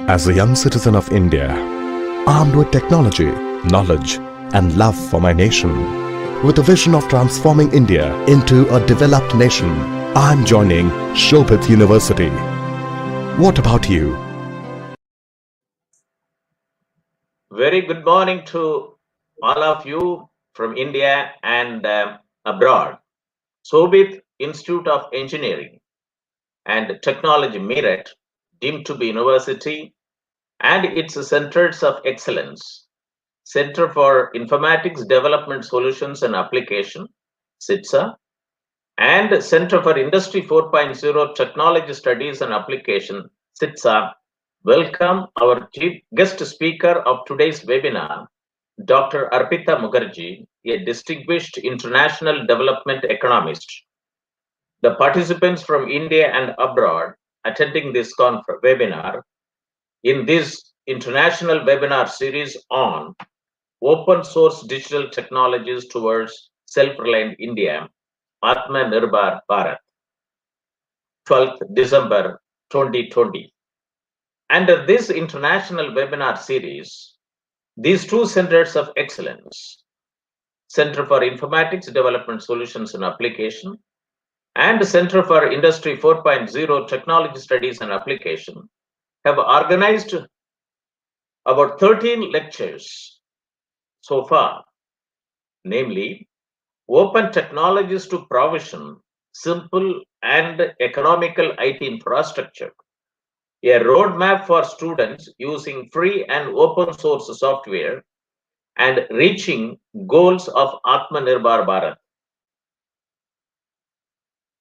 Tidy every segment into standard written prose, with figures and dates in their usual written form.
As a young citizen of India, armed with technology, knowledge, and love for my nation, with a vision of transforming India into a developed nation, I'm joining Shobhit University. What about you? Very good morning to all of you from India and abroad. Shobhit Institute of Engineering and Technology Meerut, deemed to be university, and its centers of excellence, Center for Informatics Development Solutions and Application, CITSA, and Center for Industry 4.0 Technology Studies and Application, CITSA, welcome our chief guest speaker of today's webinar, Dr. Arpita Mukherjee, a distinguished international development economist. The participants from India and abroad attending this webinar in this international webinar series on open source digital technologies towards self-reliant India, Atmanirbhar Bharat, 12th December 2020. Under this international webinar series, these two centers of excellence, Center for Informatics Development Solutions and Application and Center for Industry 4.0 Technology Studies and Application, have organized about 13 lectures so far, namely Open Technologies to Provision Simple and Economical IT Infrastructure, a roadmap for students using free and open source software and reaching goals of Atmanirbhar Bharat.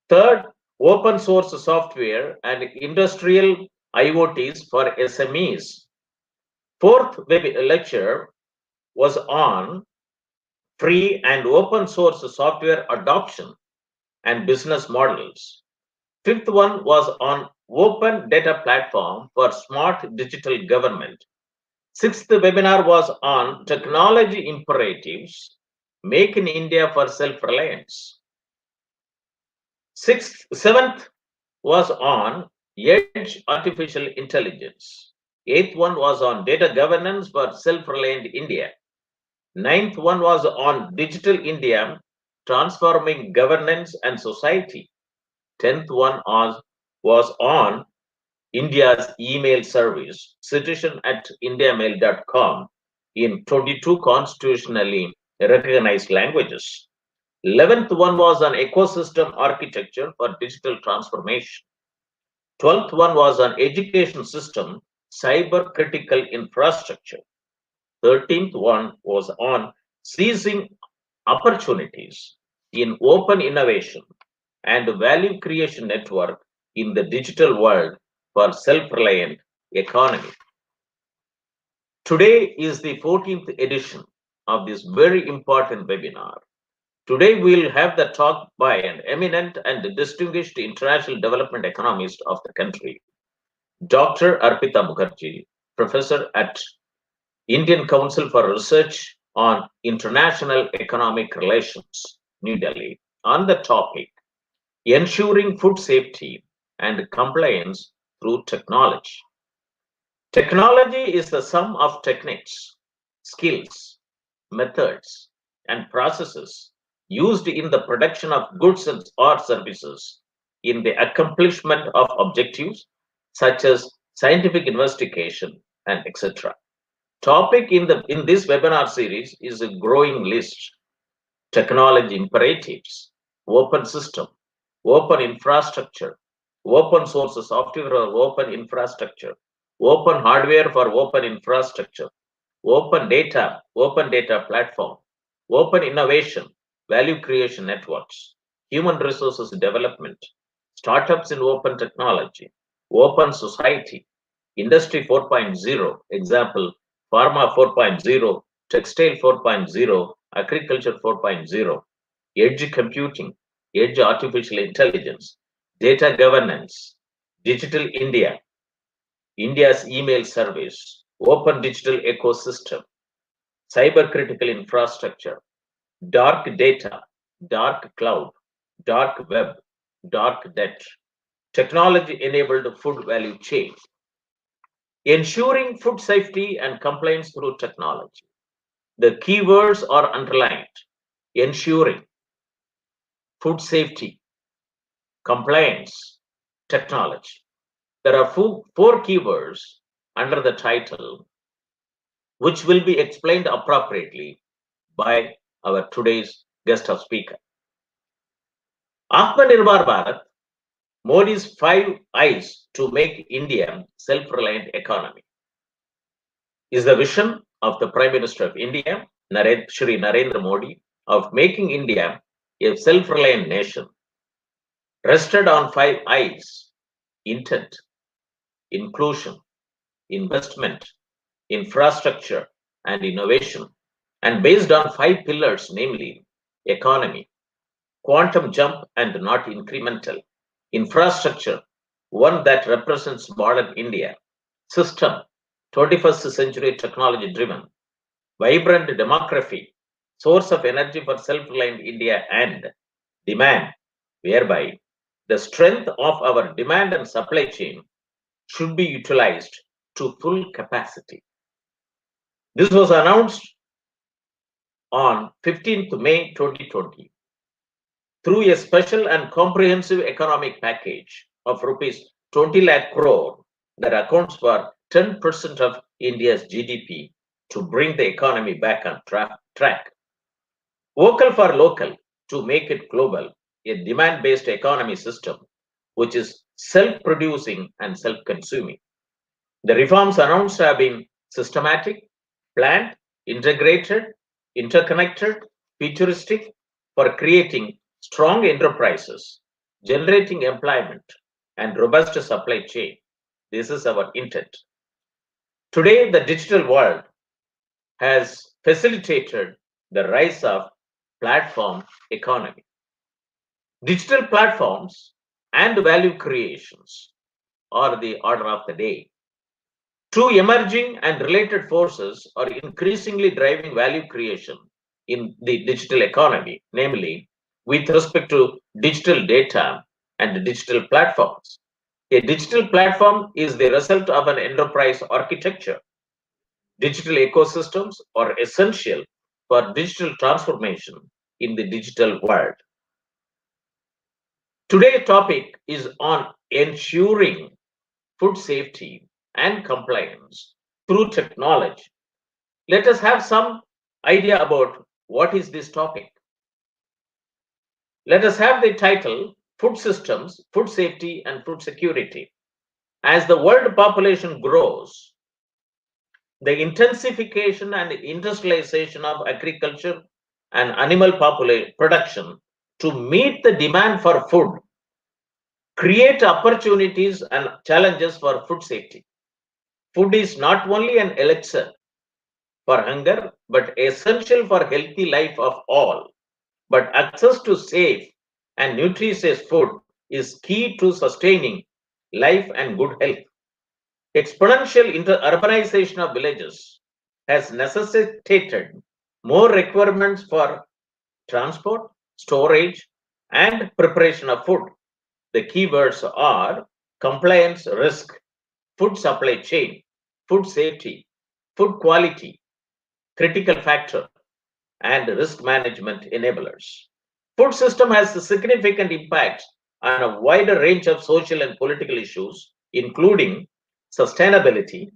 Third, open source software and industrial IoTs for SMEs. Fourth lecture was on free and open source software adoption and business models. Fifth one was on open data platform for smart digital government. Sixth webinar was on technology imperatives, make in India for self-reliance. Seventh was on edge artificial intelligence. Eighth one was on data governance for self-reliant India. Ninth one was on digital India, transforming governance and society. 10th one was on India's email service, citizen@indiamail.com, in 22 constitutionally recognized languages. 11th one was on ecosystem architecture for digital transformation. 12th one was on education system, cyber critical infrastructure. 13th one was on seizing opportunities in open innovation and value creation network in the digital world for self-reliant economy. Today is the 14th edition of this very important webinar. Today we'll have the talk by an eminent and distinguished international development economist of the country, Dr. Arpita Mukherjee, professor at Indian Council for Research on International Economic Relations, New Delhi, on the topic, ensuring food safety and compliance through technology. Technology is the sum of techniques, skills, methods, and processes used in the production of goods or services in the accomplishment of objectives such as scientific investigation and etc. Topic in this webinar series is a growing list: technology imperatives, open system, open infrastructure, open source software or open infrastructure, open hardware for open infrastructure, open data platform, open innovation, value creation networks, human resources development, startups in open technology, open society, industry 4.0, example, pharma 4.0, textile 4.0, agriculture 4.0, edge computing, edge artificial intelligence, data governance, digital India, India's email service, open digital ecosystem, cyber critical infrastructure, dark data, dark cloud, dark web, dark net, technology enabled food value chain. Ensuring food safety and compliance through technology. The keywords are underlined. Ensuring, food safety, compliance, technology. There are four keywords under the title, which will be explained appropriately by our today's guest of speaker. Atmanirbhar Bharat, Modi's 5 I's to make India self-reliant economy, is the vision of the Prime Minister of India, Shri Narendra Modi, of making India a self-reliant nation, rested on 5 I's: intent, inclusion, investment, infrastructure, and innovation, and based on 5 pillars, namely economy, quantum jump and not incremental; infrastructure, one that represents modern India; system, 21st century technology driven; vibrant demography, source of energy for self-reliant India; and demand, whereby the strength of our demand and supply chain should be utilized to full capacity. This was announced on 15th May 2020 through a special and comprehensive economic package of rupees 20 lakh crore that accounts for 10% of India's GDP to bring the economy back on track. Vocal for local to make it global, a demand-based economy system which is self-producing and self-consuming. The reforms announced have been systematic, planned, integrated, interconnected, futuristic for creating strong enterprises, generating employment, and robust supply chain. This is our intent. Today, the digital world has facilitated the rise of platform economy. Digital platforms and value creations are the order of the day. Two emerging and related forces are increasingly driving value creation in the digital economy, namely with respect to digital data and digital platforms. A digital platform is the result of an enterprise architecture. Digital ecosystems are essential for digital transformation in the digital world. Today's topic is on ensuring food safety and compliance through technology. Let us have some idea about what is this topic. Let us have the title: Food Systems, Food Safety and Food Security. As the world population grows, the intensification and industrialization of agriculture and animal production to meet the demand for food create opportunities and challenges for food safety. Food is not only an elixir for hunger, but essential for healthy life of all. But access to safe and nutritious food is key to sustaining life and good health. Exponential urbanization of villages has necessitated more requirements for transport, storage, and preparation of food. The keywords are compliance risk, food supply chain, food safety, food quality, critical factor, and risk management enablers. Food system has a significant impact on a wider range of social and political issues, including sustainability,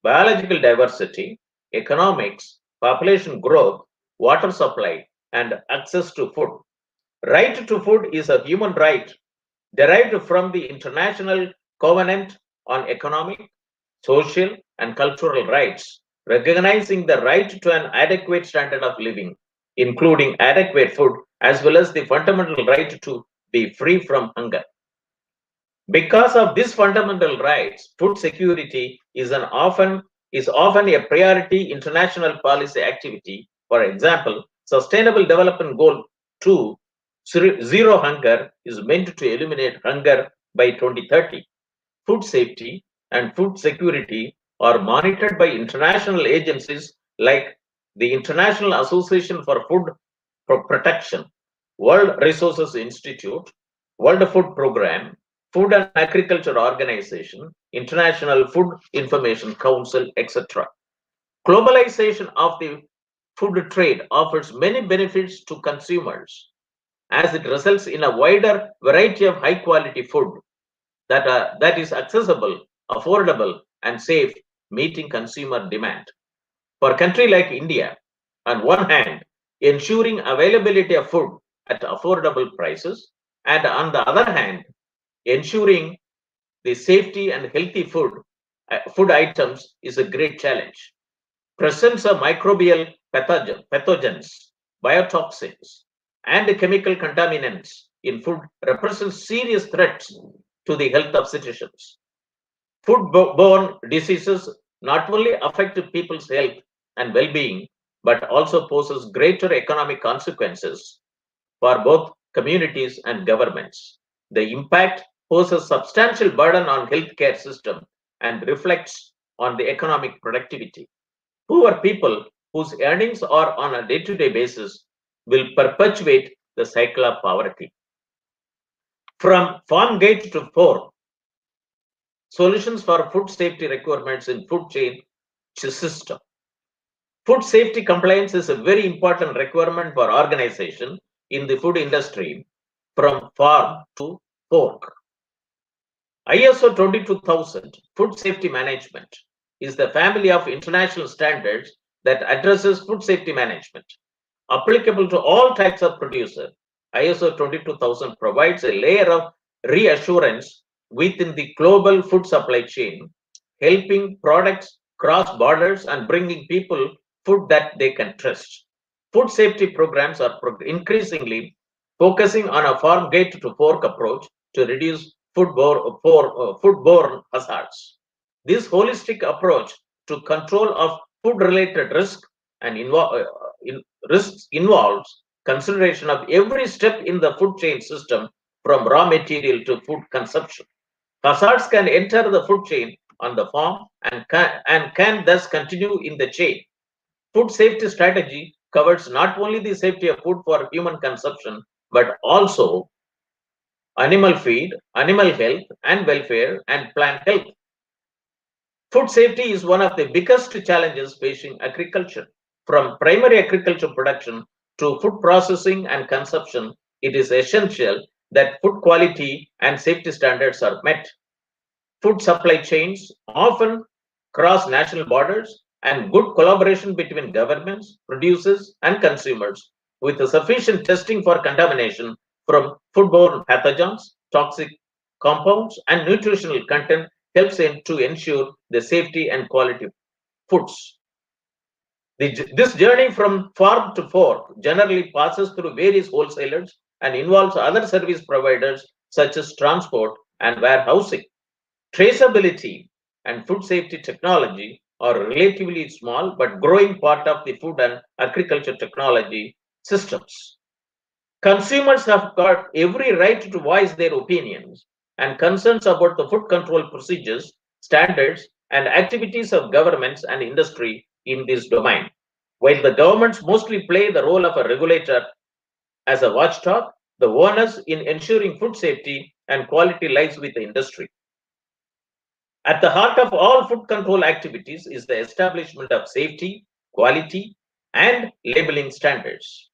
biological diversity, economics, population growth, water supply, and access to food. Right to food is a human right derived from the International Covenant on Economic, Social, and Cultural Rights, recognizing the right to an adequate standard of living, including adequate food, as well as the fundamental right to be free from hunger. Because of these fundamental rights, food security is often a priority international policy activity. For example, Sustainable Development Goal 2, Zero Hunger, is meant to eliminate hunger by 2030. Food safety and food security are monitored by international agencies like the International Association for Food Protection, World Resources Institute, World Food Program, Food and Agriculture Organization, International Food Information Council, etc. Globalization of the food trade offers many benefits to consumers as it results in a wider variety of high quality food that is accessible, affordable, and safe, meeting consumer demand. For a country like India, on one hand, ensuring availability of food at affordable prices, and on the other hand, ensuring the safety and healthy food items is a great challenge. Presence of microbial pathogens, biotoxins, and chemical contaminants in food represents serious threats to the health of citizens. Foodborne diseases not only affect people's health and well-being, but also poses greater economic consequences for both communities and governments. The impact poses substantial burden on healthcare system and reflects on the economic productivity. Poor people whose earnings are on a day-to-day basis will perpetuate the cycle of poverty. From farm gate to fork, solutions for food safety requirements in food chain system. Food safety compliance is a very important requirement for organization in the food industry from farm to fork. ISO 22000 Food Safety Management is the family of international standards that addresses food safety management. Applicable to all types of producer, ISO 22000 provides a layer of reassurance within the global food supply chain, helping products cross borders and bringing people food that they can trust. Food safety programs are increasingly focusing on a farm gate to fork approach to reduce foodborne hazards. This holistic approach to control of food-related risks involves consideration of every step in the food chain system from raw material to food consumption. Hazards can enter the food chain on the farm and can thus continue in the chain. Food safety strategy covers not only the safety of food for human consumption, but also animal feed, animal health and welfare, and plant health. Food safety is one of the biggest challenges facing agriculture. From primary agriculture production to food processing and consumption, it is essential that food quality and safety standards are met. Food supply chains often cross national borders, and good collaboration between governments, producers, and consumers with sufficient testing for contamination from foodborne pathogens, toxic compounds, and nutritional content helps to ensure the safety and quality of foods. This journey from farm to fork generally passes through various wholesalers and involves other service providers such as transport and warehousing. Traceability and food safety technology are relatively small but growing part of the food and agriculture technology systems. Consumers have got every right to voice their opinions and concerns about the food control procedures, standards, and activities of governments and industry in this domain. While the governments mostly play the role of a regulator as a watchdog, the onus in ensuring food safety and quality lies with the industry. At the heart of all food control activities is the establishment of safety, quality, and labeling standards.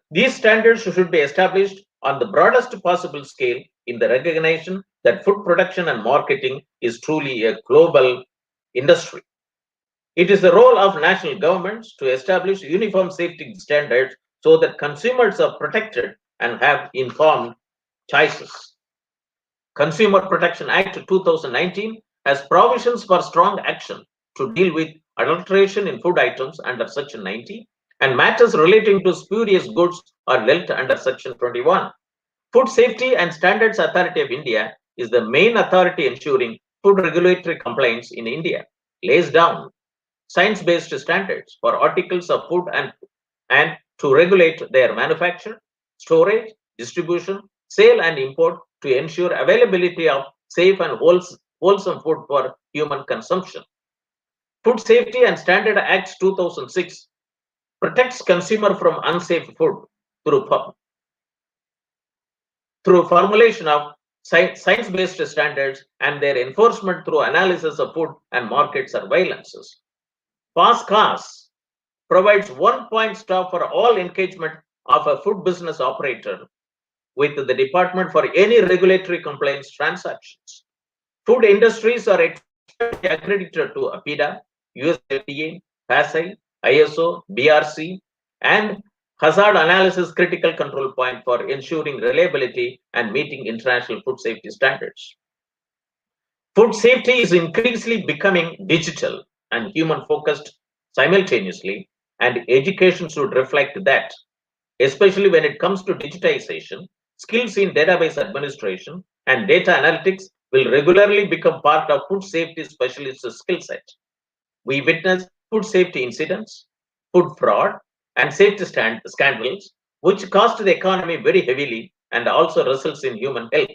These standards should be established on the broadest possible scale in the recognition that food production and marketing is truly a global industry. It is the role of national governments to establish uniform safety standards so that consumers are protected and have informed choices. Consumer Protection Act 2019 has provisions for strong action to deal with adulteration in food items under Section 90 and matters relating to spurious goods are dealt under Section 21. Food Safety and Standards Authority of India is the main authority ensuring food regulatory compliance in India, lays down science-based standards for articles of food and to regulate their manufacture, storage, distribution, sale, and import to ensure availability of safe and wholesome food for human consumption. Food Safety and Standard Act 2006 protects consumer from unsafe food through formulation of science-based standards, and their enforcement through analysis of food and market surveillances. FAST-CAS provides one-point stop for all engagement of a food business operator with the department for any regulatory compliance transactions. Food industries are expected to be accredited to Arpita, US FDA, PASI, ISO, BRC, and hazard analysis critical control point for ensuring reliability and meeting international food safety standards. Food safety is increasingly becoming digital and human focused simultaneously, and education should reflect that, especially when it comes to digitization. Skills in database administration and data analytics will regularly become part of food safety specialists' skill set. We witness food safety incidents, food fraud, and safety scandals, which cost the economy very heavily and also results in human health.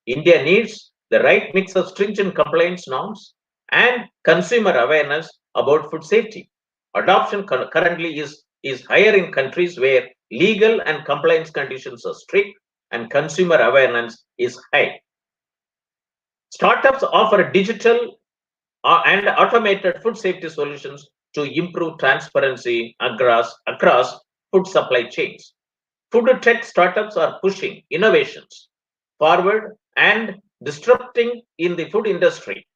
India needs the right mix of stringent compliance norms and consumer awareness about food safety. Adoption currently is higher in countries where legal and compliance conditions are strict and consumer awareness is high. Startups offer digital and automated food safety solutions to improve transparency across food supply chains. Food tech startups are pushing innovations forward and disrupting in the food industry.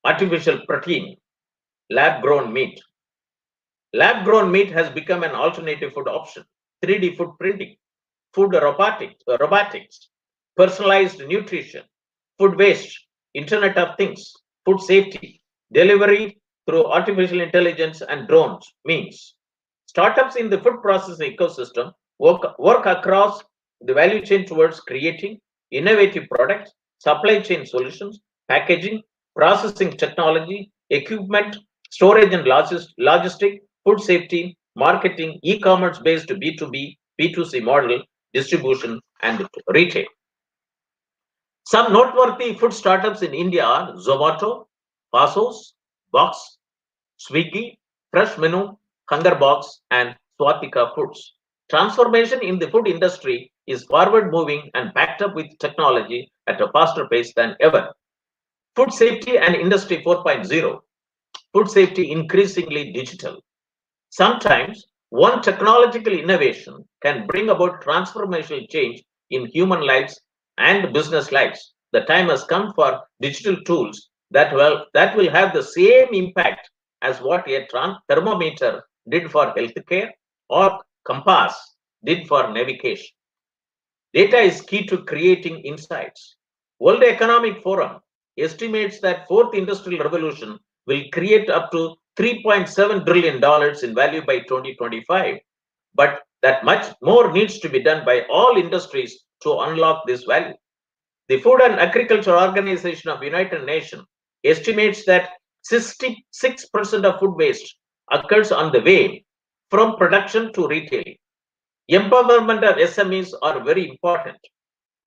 Artificial protein, lab grown meat. Lab grown meat has become an alternative food option. 3D food printing, food robotics, personalized nutrition, food waste, Internet of Things, food safety, delivery through artificial intelligence and drones means. Startups in the food processing ecosystem work across the value chain towards creating innovative products, supply chain solutions, packaging, processing technology, equipment, storage and logistic, food safety, marketing, e-commerce based B2B, B2C model, distribution, and retail. Some noteworthy food startups in India are Zomato, Pasos, Box, Swiggy, Fresh Menu, Hungerbox, and Swatika Foods. Transformation in the food industry is forward moving and backed up with technology at a faster pace than ever. Food safety and Industry 4.0. Food safety increasingly digital. Sometimes one technological innovation can bring about transformational change in human lives and business lives. The time has come for digital tools that will have the same impact as what a thermometer did for healthcare or compass did for navigation. Data is key to creating insights. World Economic Forum estimates that fourth industrial revolution will create up to $3.7 trillion in value by 2025, but that much more needs to be done by all industries to unlock this value. The Food and Agriculture Organization of United Nations estimates that 66% of food waste occurs on the way from production to retailing. Empowerment of SMEs are very important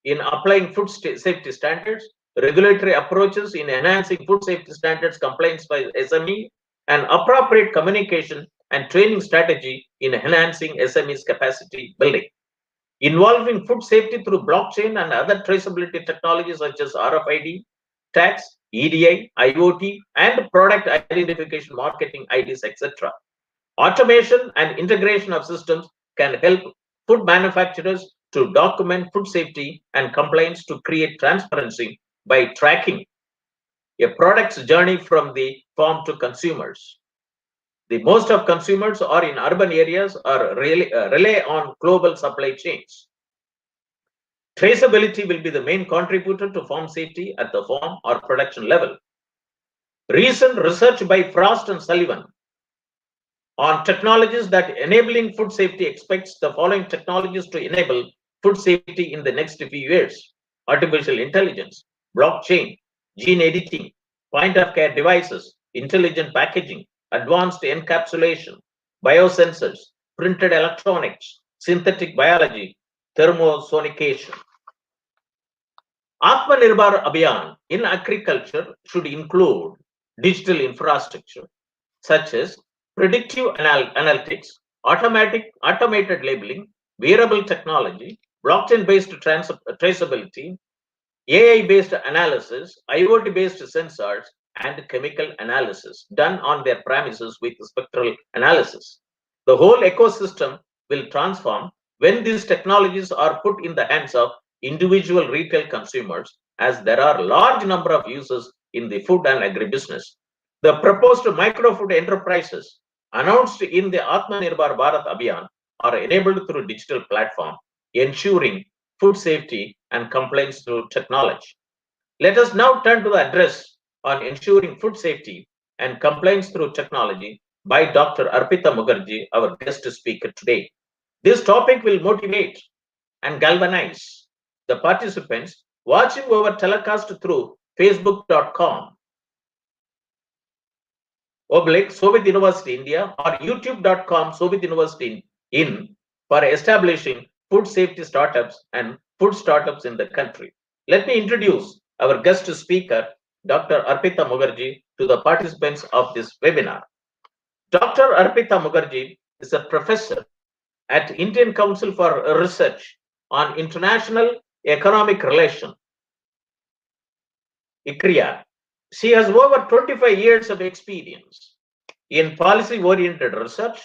in applying food safety standards, regulatory approaches in enhancing food safety standards compliance by SME, and appropriate communication and training strategy in enhancing SMEs capacity building. Involving food safety through blockchain and other traceability technologies such as RFID, tags, EDI, IoT, and product identification, marketing IDs, etc. Automation and integration of systems can help food manufacturers to document food safety and compliance to create transparency by tracking a product's journey from the farm to consumers. The most of consumers are in urban areas or rely on global supply chains. Traceability will be the main contributor to farm safety at the farm or production level. Recent research by Frost and Sullivan on technologies that enabling food safety expects the following technologies to enable food safety in the next few years: artificial intelligence, blockchain, gene editing, point of care devices, intelligent packaging, advanced encapsulation, biosensors, printed electronics, synthetic biology, thermosonication. Atmanirbhar Abhiyan in agriculture should include digital infrastructure such as predictive analytics, automated labeling, wearable technology, blockchain-based traceability, AI-based analysis, IoT-based sensors, and chemical analysis done on their premises with spectral analysis. The whole ecosystem will transform when these technologies are put in the hands of individual retail consumers, as there are a large number of users in the food and agribusiness. The proposed micro-food enterprises announced in the Atmanirbhar Bharat Abhiyan are enabled through digital platform, ensuring food safety and compliance through technology. Let us now turn to the address on ensuring food safety and compliance through technology by Dr. Arpita Mukherjee, our guest speaker today. This topic will motivate and galvanize the participants watching our telecast through facebook.com Soviet University India or youtube.com Soviet University in for establishing food safety startups and food startups in the country. Let me introduce our guest speaker, Dr. Arpita Mukherjee, to the participants of this webinar. Dr. Arpita Mukherjee is a professor at Indian Council for Research on International Economic Relations, ICRIER. She has over 25 years of experience in policy-oriented research,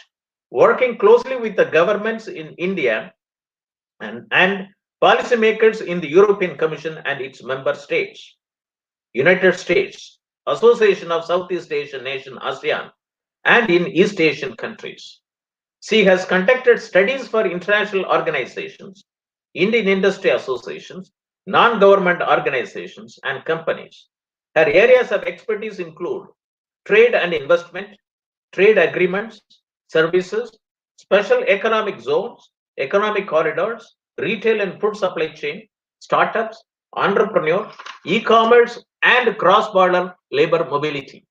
working closely with the governments in India and policymakers in the European Commission and its member states, United States, Association of Southeast Asian Nations, ASEAN, and in East Asian countries. She has conducted studies for international organizations, Indian industry associations, non-government organizations, and companies. Her areas of expertise include trade and investment, trade agreements, services, special economic zones, economic corridors, retail and food supply chain, startups, entrepreneur, e-commerce, and cross-border labor mobility.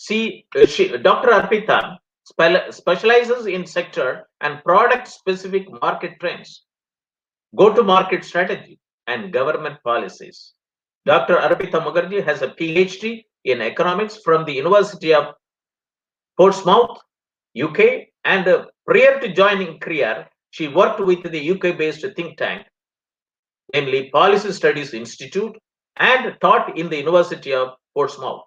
Dr. Arpita specializes in sector and product-specific market trends, go-to-market strategy, and government policies. Dr. Arpita Mukherjee has a PhD in economics from the University of Portsmouth, UK, and prior to joining CIRIER, she worked with the UK-based think tank, namely Policy Studies Institute, and taught in the University of Portsmouth.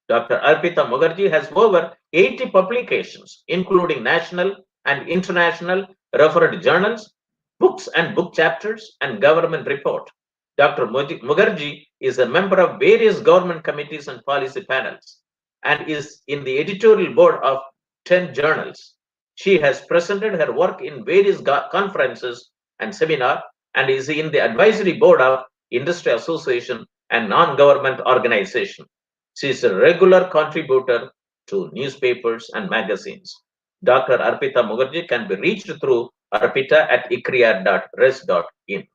Dr. Arpita Mukherjee has over 80 publications, including national and international referred journals, books and book chapters, and government report. Dr. Mukherjee is a member of various government committees and policy panels and is in the editorial board of 10 journals. She has presented her work in various conferences and seminars and is in the advisory board of industry association and non-government organization. She is a regular contributor to newspapers and magazines. Dr. Arpita Mukherjee can be reached through arpita@icrier.res.in.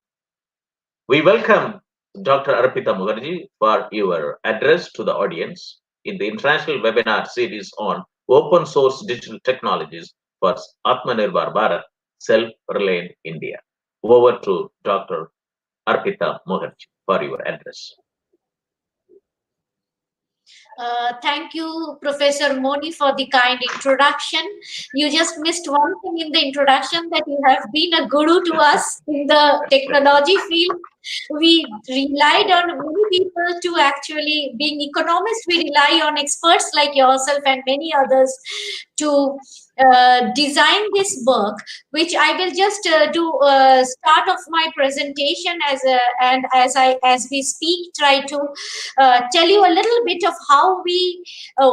We welcome Dr. Arpita Mukherjee for your address to the audience in the international webinar series on open source digital technologies for Atmanirbhar Bharat, self-reliant India. Over to Dr. Arpita Mukherjee for your address. Thank you, Professor Moni, for the kind introduction. You just missed one thing in the introduction, that you have been a guru to us in the technology field. We relied on many people to actually, being economists, we rely on experts like yourself and many others to design this work, which I will just do start of my presentation as we speak, try to tell you a little bit of how we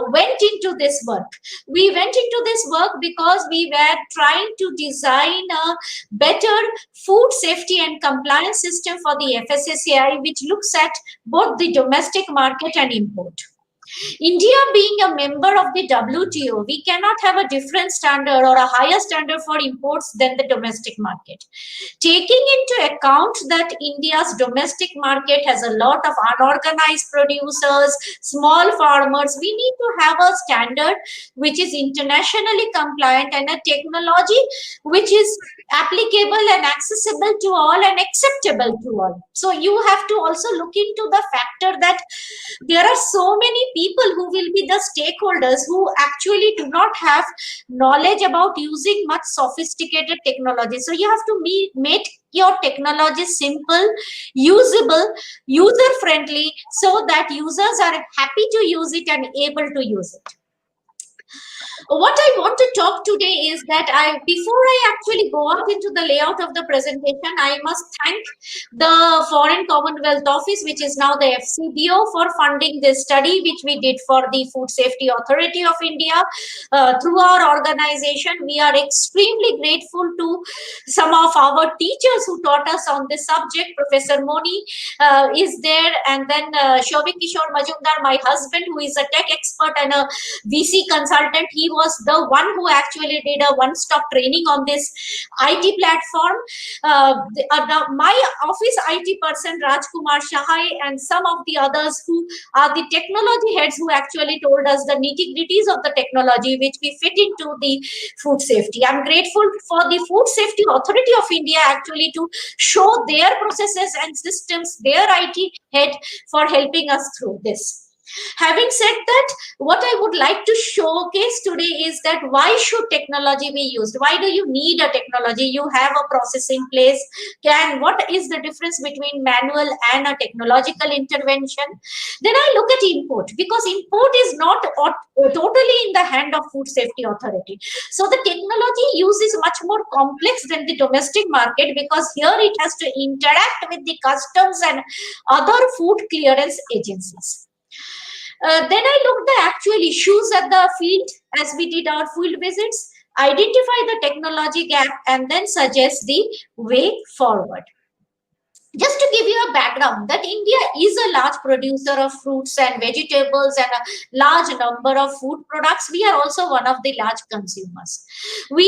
went into this work. We went into this work because we were trying to design a better food safety and compliance system for the FSSAI, which looks at both the domestic market and import. India being a member of the WTO, we cannot have a different standard or a higher standard for imports than the domestic market. Taking into account that India's domestic market has a lot of unorganized producers, small farmers, we need to have a standard which is internationally compliant and a technology which is applicable and accessible to all and acceptable to all. So you have to also look into the factor that there are so many people who will be the stakeholders who actually do not have knowledge about using much sophisticated technology. So you have to make your technology simple, usable, user friendly, so that users are happy to use it and able to use it. What I want to talk today is that before I actually go out into the layout of the presentation, I must thank the Foreign Commonwealth Office, which is now the FCDO, for funding this study, which we did for the Food Safety Authority of India. Through our organization, we are extremely grateful to some of our teachers who taught us on this subject. Professor Moni is there, and then Shobhik Kishore Majumdar, my husband, who is a tech expert and a VC consultant. He was the one who actually did a one-stop training on this IT platform. My office IT person, Rajkumar Shahai, and some of the others who are the technology heads who actually told us the nitty-gritties of the technology which we fit into the food safety. I'm grateful for the Food Safety Authority of India actually to show their processes and systems, their IT head, for helping us through this. Having said that, what I would like to showcase today is that why should technology be used? Why do you need a technology? You have a process in place. What is the difference between manual and a technological intervention? Then I look at import, because import is not totally in the hand of Food Safety Authority. So the technology use is much more complex than the domestic market, because here it has to interact with the customs and other food clearance agencies. Then I looked at the actual issues at the field as we did our field visits, identify the technology gap, and then suggest the way forward. Just to give you a background, that India is a large producer of fruits and vegetables and a large number of food products. We are also one of the large consumers. When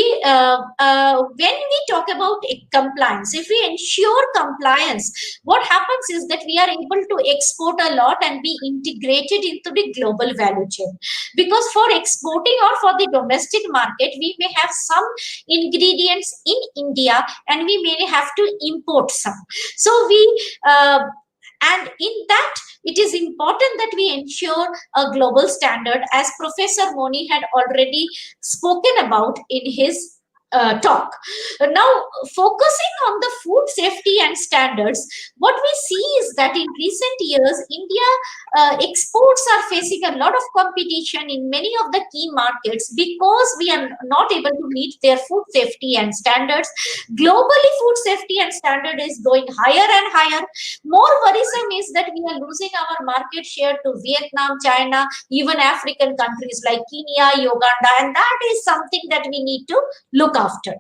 we talk about compliance, if we ensure compliance, what happens is that we are able to export a lot and be integrated into the global value chain. Because for exporting or for the domestic market, we may have some ingredients in India and we may have to import some. So and in that, it is important that we ensure a global standard, as Professor Moni had already spoken about in his talk. Now, focusing on the food safety and standards, what we see is that in recent years, India exports are facing a lot of competition in many of the key markets because we are not able to meet their food safety and standards. Globally, food safety and standard is going higher and higher. More worrisome is that we are losing our market share to Vietnam, China, even African countries like Kenya, Uganda, and that is something that we need to look after.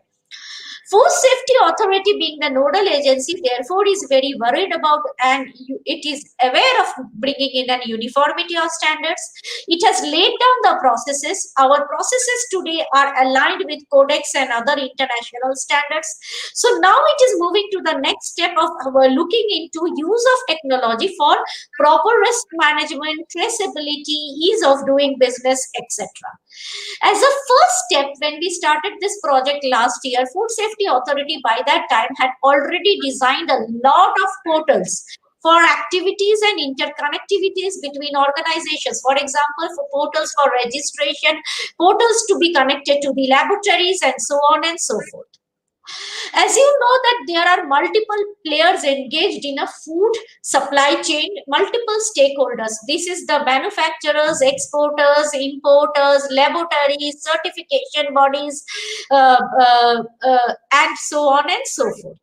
Food Safety Authority, being the nodal agency, therefore is very worried about, and it is aware of bringing in an uniformity of standards. It has laid down the processes. Our processes today are aligned with Codex and other international standards. So now it is moving to the next step of looking into use of technology for proper risk management, traceability, ease of doing business, etc. As a first step, when we started this project last year, Food Safety Authority by that time had already designed a lot of portals for activities and interconnectivities between organizations. For example, for portals for registration, portals to be connected to the laboratories, and so on and so forth. As you know that there are multiple players engaged in a food supply chain, multiple stakeholders. This is the manufacturers, exporters, importers, laboratories, certification bodies, and so on and so forth.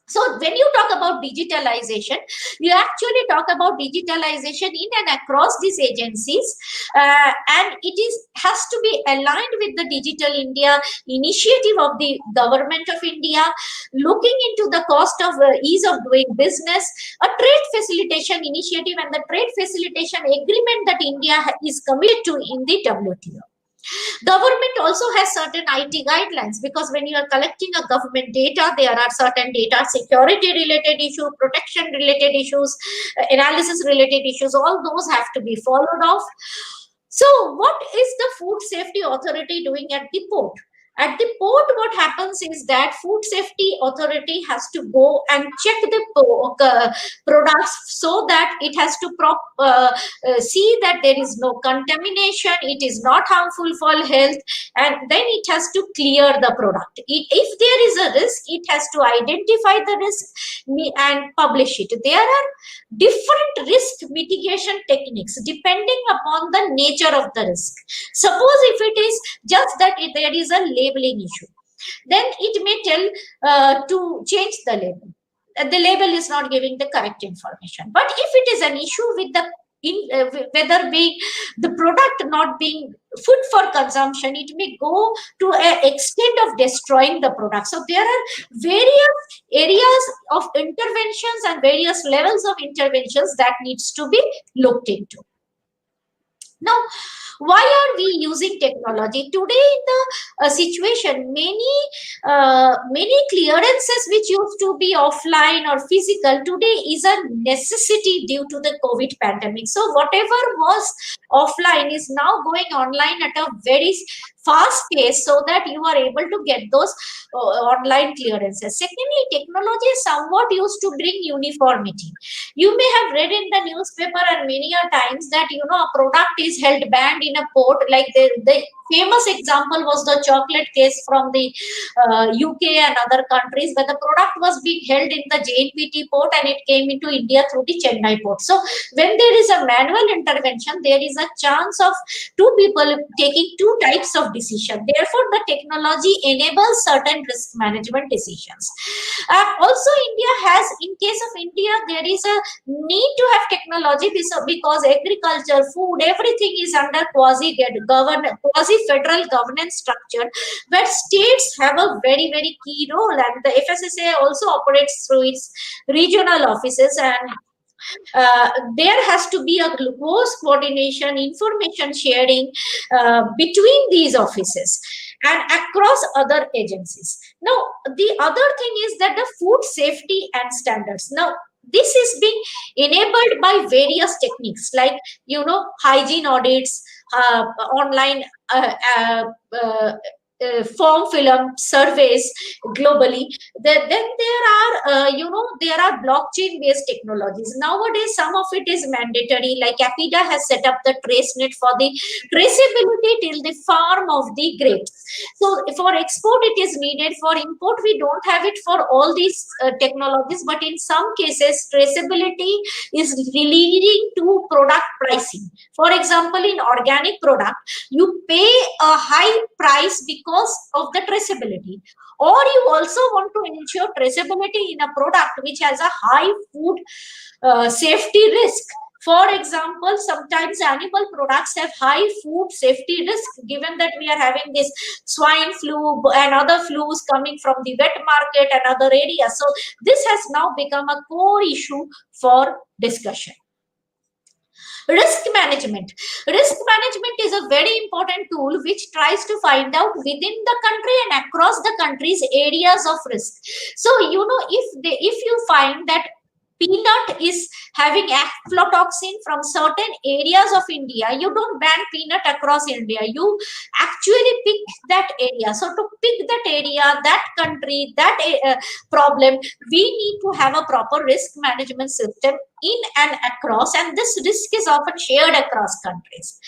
So when you talk about digitalization, you actually talk about digitalization in and across these agencies, and it has to be aligned with the Digital India initiative of the Government of India, looking into the cost of ease of doing business, a trade facilitation initiative, and the trade facilitation agreement that India is committed to in the WTO. Government also has certain IT guidelines, because when you are collecting a government data, there are certain data security related issues, protection related issues, analysis related issues. All those have to be followed off. So what is the Food Safety Authority doing at the port? At the port, what happens is that food safety authority has to go and check the products so that it has to see that there is no contamination, it is not harmful for health, and then it has to clear the product. If there is a risk, it has to identify the risk and publish it. There are different risk mitigation techniques depending upon the nature of the risk. Suppose if it is just that there is a labeling issue, then it may tell to change the label. The label is not giving the correct information. But if it is an issue with the whether being the product not being fit for consumption, it may go to an extent of destroying the product. So there are various areas of interventions and various levels of interventions that needs to be looked into. Now, why are we using technology today in the situation? Many clearances which used to be offline or physical today is a necessity due to the COVID pandemic. So whatever was offline is now going online at a very fast pace, so that you are able to get those online clearances. Secondly, technology somewhat used to bring uniformity. You may have read in the newspaper and many a times that a product is held banned in a port. Like the famous example was the chocolate case from the UK and other countries, where the product was being held in the JNPT port and it came into India through the Chennai port. So when there is a manual intervention, there is a chance of two people taking two types of decision. Therefore, the technology enables certain risk management decisions. Also, India has, in case of India, there is a need to have technology because agriculture, food, everything is under quasi-federal governance structure, where states have a very, very key role, and the FSSA also operates through its regional offices, and there has to be a close coordination, information sharing between these offices and across other agencies. Now, the other thing is that the food safety and standards. Now, this is being enabled by various techniques like, hygiene audits, online form film surveys globally. Then there are blockchain based technologies. Nowadays, some of it is mandatory, like Arpita has set up the TraceNet for the traceability till the farm of the grapes. So for export it is needed, for import we don't have it for all these technologies, but in some cases traceability is leading to product pricing. For example, in organic product, you pay a high price because of the traceability, or you also want to ensure traceability in a product which has a high food safety risk. For example, sometimes animal products have high food safety risk, given that we are having this swine flu and other flus coming from the wet market and other areas. So this has now become a core issue for discussion. Risk management. Risk management is a very important tool which tries to find out within the country and across the country's areas of risk. So, if you find that peanut is having aflatoxin from certain areas of India, you don't ban peanut across India. You actually pick that area. So to pick that area, that country, that problem, we need to have a proper risk management system in and across, and this risk is often shared across countries.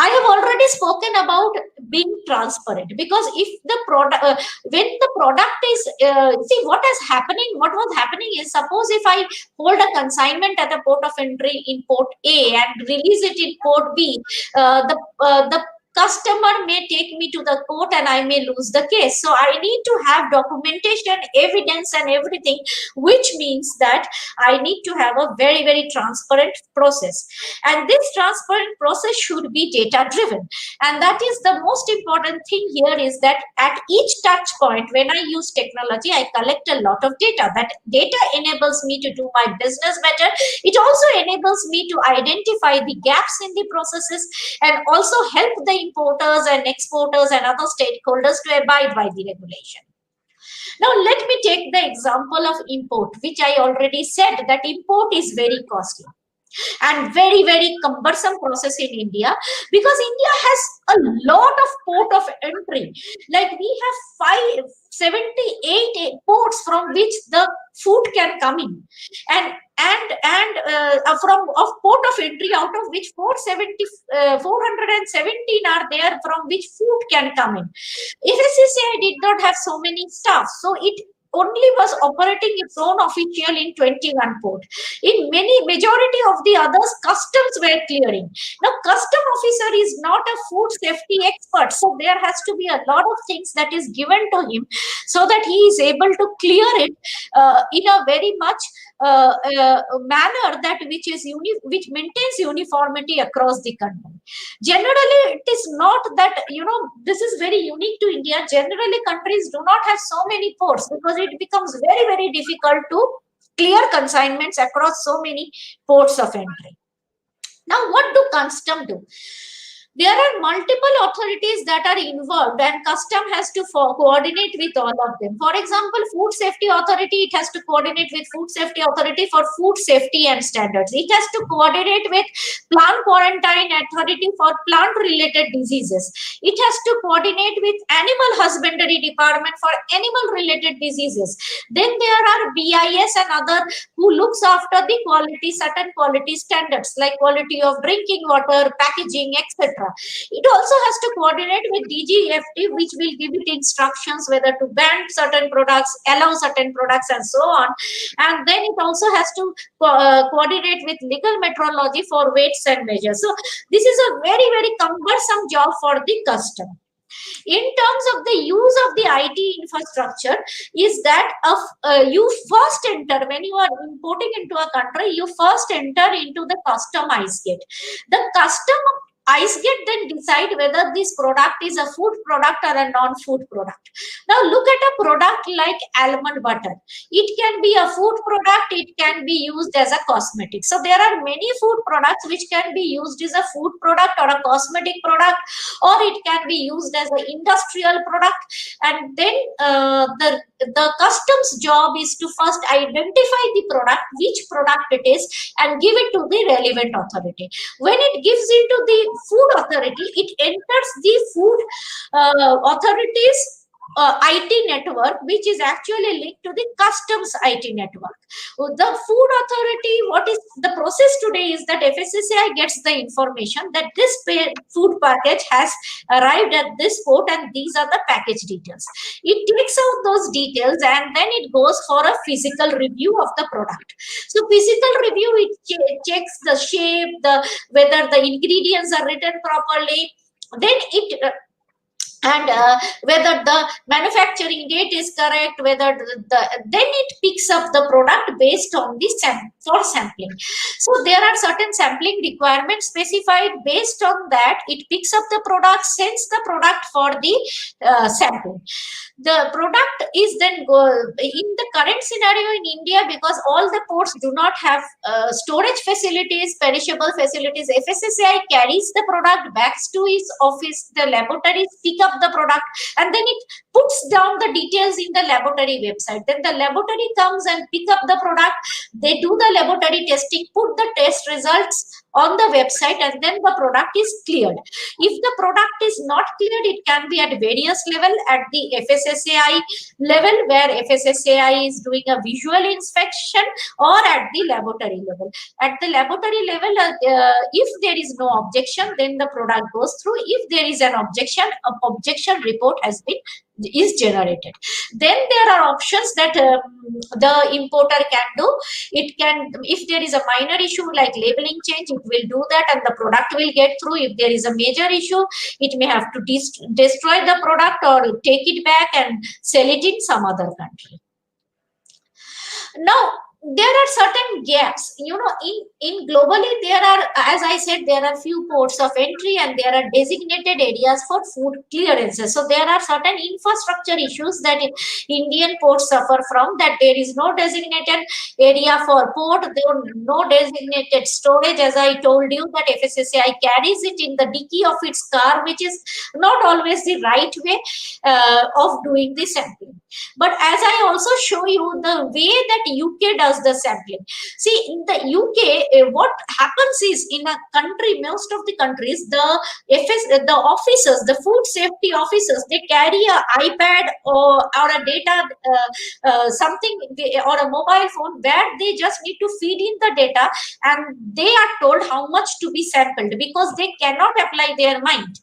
I have already spoken about being transparent, because if the product, when the product is, see what was happening is, suppose if I hold a consignment at the port of entry in port A and release it in port B, the customer may take me to the court and I may lose the case. So I need to have documentation, evidence and everything, which means that I need to have a very, very transparent process. And this transparent process should be data driven. And that is the most important thing here, is that at each touch point, when I use technology, I collect a lot of data. That data enables me to do my business better. It also enables me to identify the gaps in the processes and also help the importers and exporters and other stakeholders to abide by the regulation. Now, let me take the example of import, which I already said that import is very costly. and very, very cumbersome process in India, because India has a lot of port of entry. Like we have 78 ports from which the food can come in, and from of port of entry, out of which 417 are there from which food can come in. FSSAI did not have so many staff, so it only was operating its own official in 21 port. In majority of the others, customs were clearing. Now, custom officer is not a food safety expert, so there has to be a lot of things that is given to him so that he is able to clear it in a very much manner that which maintains uniformity across the country. Generally, it is not that, this is very unique to India. Generally, countries do not have so many ports because it becomes very, very difficult to clear consignments across so many ports of entry. Now, what do custom do? There are multiple authorities that are involved, and custom has to coordinate with all of them. For example, food safety authority, it has to coordinate with food safety authority for food safety and standards. It has to coordinate with plant quarantine authority for plant related diseases. It has to coordinate with animal husbandry department for animal related diseases. Then there are BIS and other who looks after the quality, certain quality standards like quality of drinking water, packaging, etc. It also has to coordinate with DGFT, which will give it instructions whether to ban certain products, allow certain products, and so on. And then it also has to coordinate with legal metrology for weights and measures. So this is a very, very cumbersome job for the custom. In terms of the use of the IT infrastructure, is that you first enter, when you are importing into a country, you first enter into the custom ICE gate. The custom ICE gate then decide whether this product is a food product or a non-food product. Now look at a product like almond butter. It can be a food product, it can be used as a cosmetic. So there are many food products which can be used as a food product or a cosmetic product, or it can be used as an industrial product. And then the customs job is to first identify the product, which product it is, and give it to the relevant authority. When it gives it to the food authority, it enters the food authorities IT network, which is actually linked to the customs IT network. The food authority, what is the process today is that FSSAI gets the information that this food package has arrived at this port and these are the package details. It takes out those details and then it goes for a physical review of the product. So physical review, it checks the shape, whether the ingredients are written properly. Then it whether the manufacturing date is correct, whether then it picks up the product based on the for sampling. So there are certain sampling requirements specified. Based on that, it picks up the product, sends the product for the sampling. The product is then in the current scenario in India, because all the ports do not have storage facilities, perishable facilities. FSSAI carries the product back to its office, the laboratories pick up the product, and then it puts down the details in the laboratory website. Then the laboratory comes and pick up the product. They do the laboratory testing, put the test results on the website, and then the product is cleared. If the product is not cleared, it can be at various level, at the FSSAI level where FSSAI is doing a visual inspection, or at the laboratory level. At the laboratory level, if there is no objection, then the product goes through. If there is an objection report is generated. Then there are options that the importer can do. It can, if there is a minor issue like labeling change, it will do that and the product will get through. If there is a major issue, it may have to destroy the product or take it back and sell it in some other country. Now, there are certain gaps, in globally there are, as I said, there are few ports of entry and there are designated areas for food clearances. So there are certain infrastructure issues that Indian ports suffer from, that there is no designated area for port, there is no designated storage. As I told you, that FSSAI carries it in the dicky of its car, which is not always the right way of doing the sampling. But as I also show you, the way that UK does does the sampling. See, in the UK, what happens is, in a country, most of the countries, the officers, the food safety officers, they carry a iPad or a data something, or a mobile phone, where they just need to feed in the data, and they are told how much to be sampled, because they cannot apply their mind.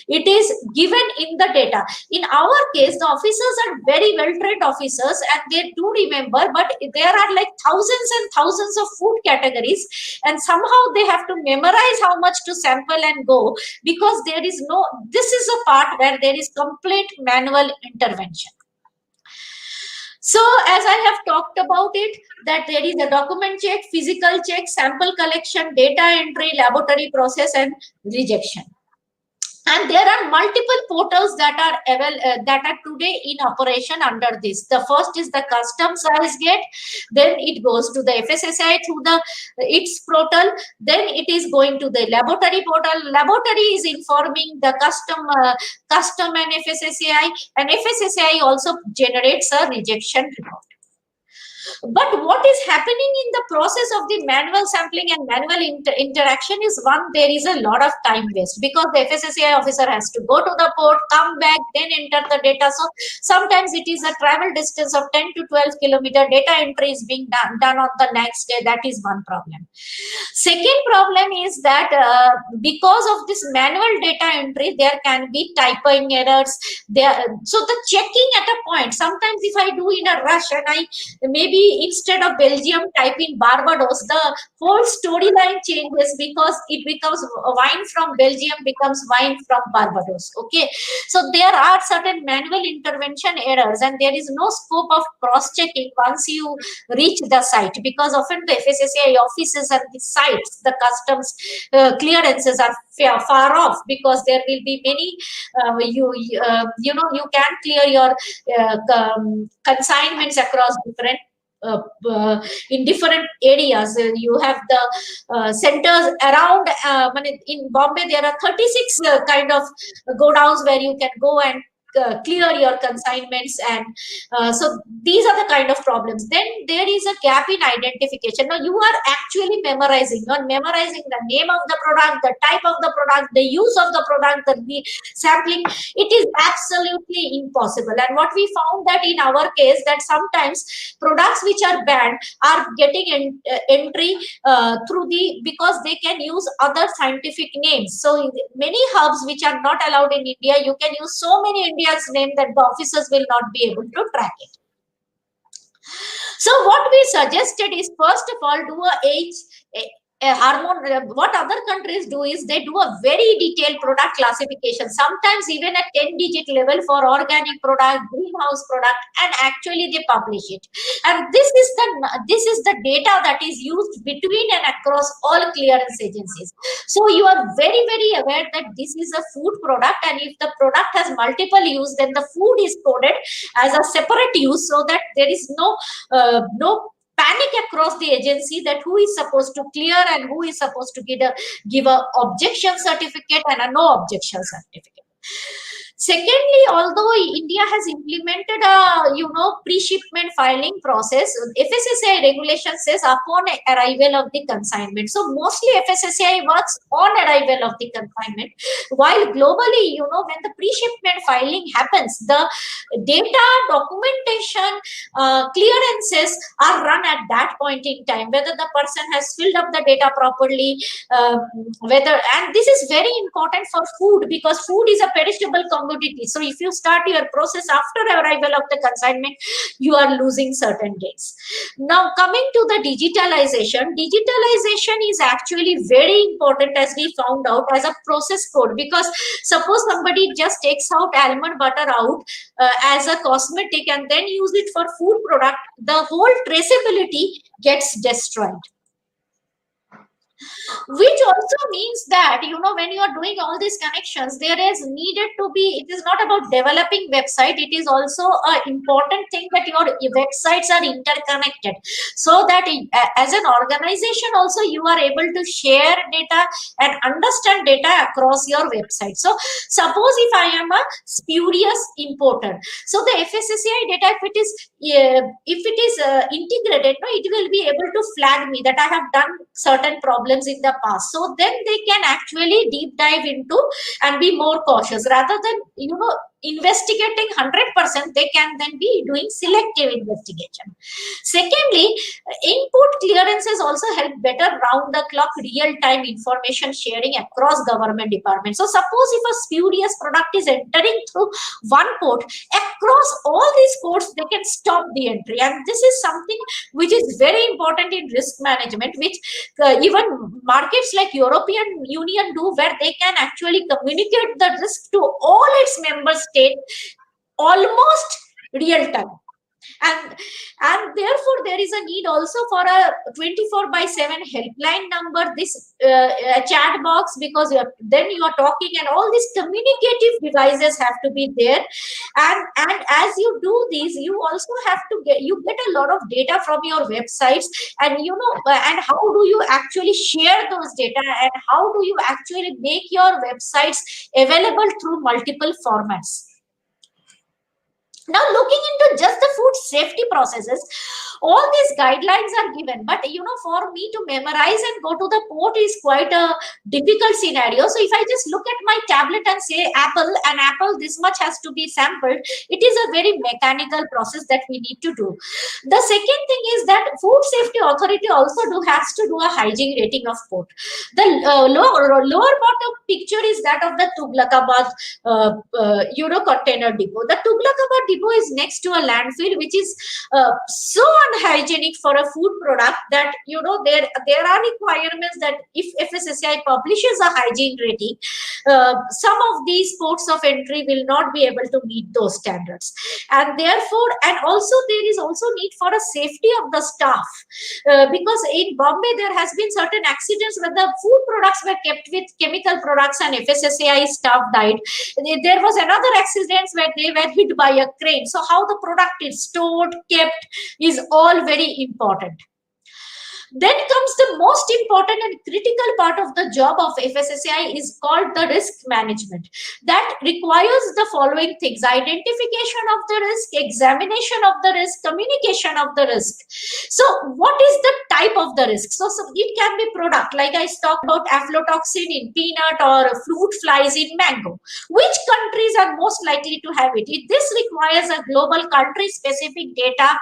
It is given in the data. In our case, the officers are very well trained officers, and they do remember, but there are like thousands and thousands of food categories, and somehow they have to memorize how much to sample and go, because there is no, this is a part where there is complete manual intervention. So as I have talked about it, that there is a document check, physical check, sample collection, data entry, laboratory process, and rejection. And there are multiple portals that are today in operation under this. The first is the custom size gate, then it goes to the FSSAI through the its portal, then it is going to the laboratory portal. Laboratory is informing the custom and FSSAI also generates a rejection report. But what is happening in the process of the manual sampling and manual interaction is, one, there is a lot of time waste, because the FSSAI officer has to go to the port, come back, then enter the data. So sometimes it is a travel distance of 10 to 12 kilometer. Data entry is being done on the next day. That is one problem. Second problem is that because of this manual data entry, there can be typing errors. So the checking at a point, sometimes if I do in a rush and I maybe instead of Belgium type in Barbados, the whole storyline changes, because it becomes wine from Belgium becomes wine from Barbados. Okay, so there are certain manual intervention errors, and there is no scope of cross-checking once you reach the site, because often the FSSAI offices and the sites, the customs clearances are far off, because there will be many you know, you can clear your consignments across different in different areas. You have the centers around in Bombay. There are 36 kind of go downs where you can go and clear your consignments, and so these are the kind of problems. Then there is a gap in identification. Now you are actually memorizing the name of the product, the type of the product, the use of the product, the sampling. It is absolutely impossible. And what we found that in our case, that sometimes products which are banned are getting entry through because they can use other scientific names. So many herbs which are not allowed in India, you can use so many India's name that the officers will not be able to track it. So what we suggested is, first of all, do a hormone. What other countries do is they do a very detailed product classification, sometimes even at 10-digit level for organic product, greenhouse product, and actually they publish it. And this is the data that is used between and across all clearance agencies. So you are very, very aware that this is a food product, and if the product has multiple use, then the food is coded as a separate use, so that there is no panic across the agency that who is supposed to clear and who is supposed to give a objection certificate and a no objection certificate. Secondly, although India has implemented a pre-shipment filing process, FSSAI regulation says upon arrival of the consignment. So mostly FSSAI works on arrival of the consignment, while globally, when the pre-shipment filing happens, the data documentation clearances are run at that point in time, whether the person has filled up the data properly, and this is very important for food, because food is a perishable commodity. So if you start your process after arrival of the consignment, you are losing certain days. Now coming to the digitalization is actually very important, as we found out, as a process code, because suppose somebody just takes out almond butter out as a cosmetic and then use it for food product, the whole traceability gets destroyed. which also means that, you know, when you are doing all these connections, there is needed to be, it is not about developing website, it is also an important thing that your websites are interconnected, so that as an organization also you are able to share data and understand data across your website. So suppose if I am a spurious importer, so the FSSAI data, if it is integrated, no, it will be able to flag me that I have done certain problems in the past. So then they can actually deep dive into and be more cautious, rather than, you know, investigating 100%, they can then be doing selective investigation. Secondly, input clearances also help better round the clock real time information sharing across government departments. So suppose if a spurious product is entering through one port, across all these ports they can stop the entry, and this is something which is very important in risk management, which even markets like European Union do, where they can actually communicate the risk to all its member states almost real time. And therefore there is a need also for a 24/7 helpline number, this chat box, because then you are talking, and all these communicative devices have to be there. And as you do these, you also have to get a lot of data from your websites, and you know, and how do you actually share those data, and how do you actually make your websites available through multiple formats. Now, looking into just the food safety processes, all these guidelines are given, but you know, for me to memorize and go to the port is quite a difficult scenario. So if I just look at my tablet and say apple, and apple this much has to be sampled, it is a very mechanical process that we need to do. The second thing is that Food Safety Authority also has to do a hygiene rating of port. The lower bottom picture is that of the Tughlakabad container depot. The Tughlakabad depot is next to a landfill, which is so unhygienic for a food product that, you know, there are requirements that if FSSAI publishes a hygiene rating, some of these ports of entry will not be able to meet those standards. And therefore, and also there is also need for a safety of the staff, because in Bombay there has been certain accidents where the food products were kept with chemical products and FSSAI staff died. There was another accident where they were hit by a crane. So how the product is stored, kept, is all very important. Then comes the most important and critical part of the job of FSSAI, is called the risk management. That requires the following things: identification of the risk, examination of the risk, communication of the risk. So what is the type of the risk? So it can be product, like I talked about aflatoxin in peanut or fruit flies in mango. Which countries are most likely to have it? This requires a global country specific data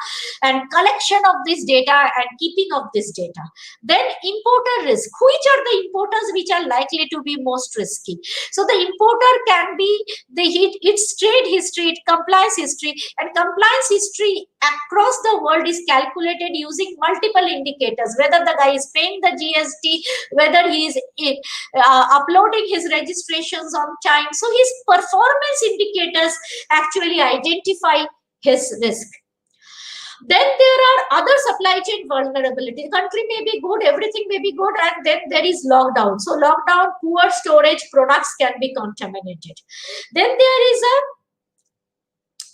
and collection of this data and keeping of this data. Then importer risk. Which are the importers which are likely to be most risky? So the importer can be its trade history, its compliance history, and compliance history across the world is calculated using multiple indicators, whether the guy is paying the GST, whether he is uploading his registrations on time. So his performance indicators actually identify his risk. Then there are other supply chain vulnerability. The country may be good, everything may be good, and then there is lockdown. So lockdown, poor storage, products can be contaminated. Then there is a,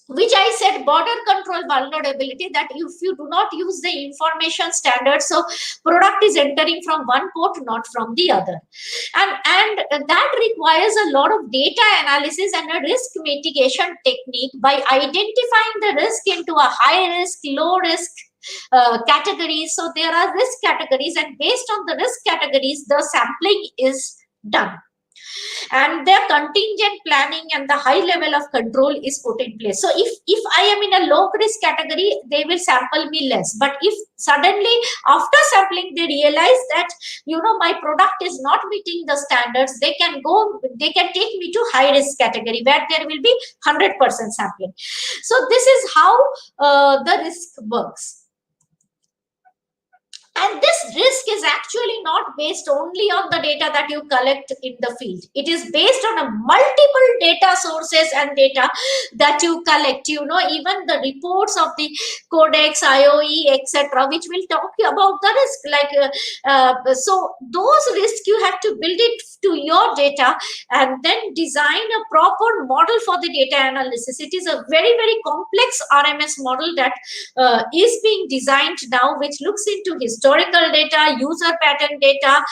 which I said, border control vulnerability, that if you do not use the information standards, so product is entering from one port, not from the other. And that requires a lot of data analysis and a risk mitigation technique by identifying the risk into a high risk, low risk categories. So there are risk categories, and based on the risk categories, the sampling is done. And their contingent planning and the high level of control is put in place. So if I am in a low risk category, they will sample me less. But if suddenly after sampling they realize that, you know, my product is not meeting the standards, they can take me to high risk category, where there will be 100% sampling. So this is how the risk works. And this risk is actually not based only on the data that you collect in the field. It is based on a multiple data sources and data that you collect. Even the reports of the Codex, IOE, etc., which will talk about the risk. So those risks you have to build it to your data and then design a proper model for the data analysis. It is a very, very complex RMS model that is being designed now, which looks into historical data, user pattern data,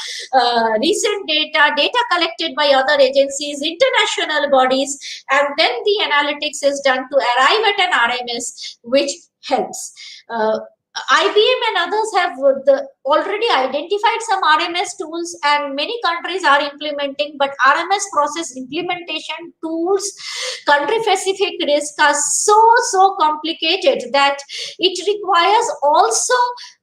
recent data, data collected by other agencies, international bodies, and then the analytics is done to arrive at an RMS which helps. IBM and others have already identified some RMS tools, and many countries are implementing, but RMS process implementation tools, country-specific risk are so complicated that it requires also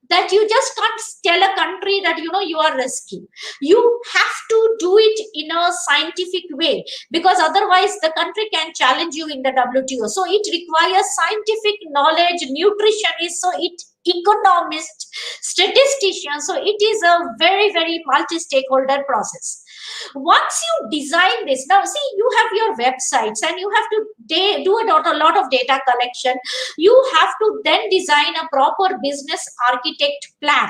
that you just can't tell a country that you are risky. You have to do it in a scientific way, because otherwise the country can challenge you in the WTO. So it requires scientific knowledge, nutritionists, so it economists, statisticians. So it is a very, very multi-stakeholder process. Once you design this, now see, you have your websites and you have to do a lot of data collection. You have to then design a proper business architect plan.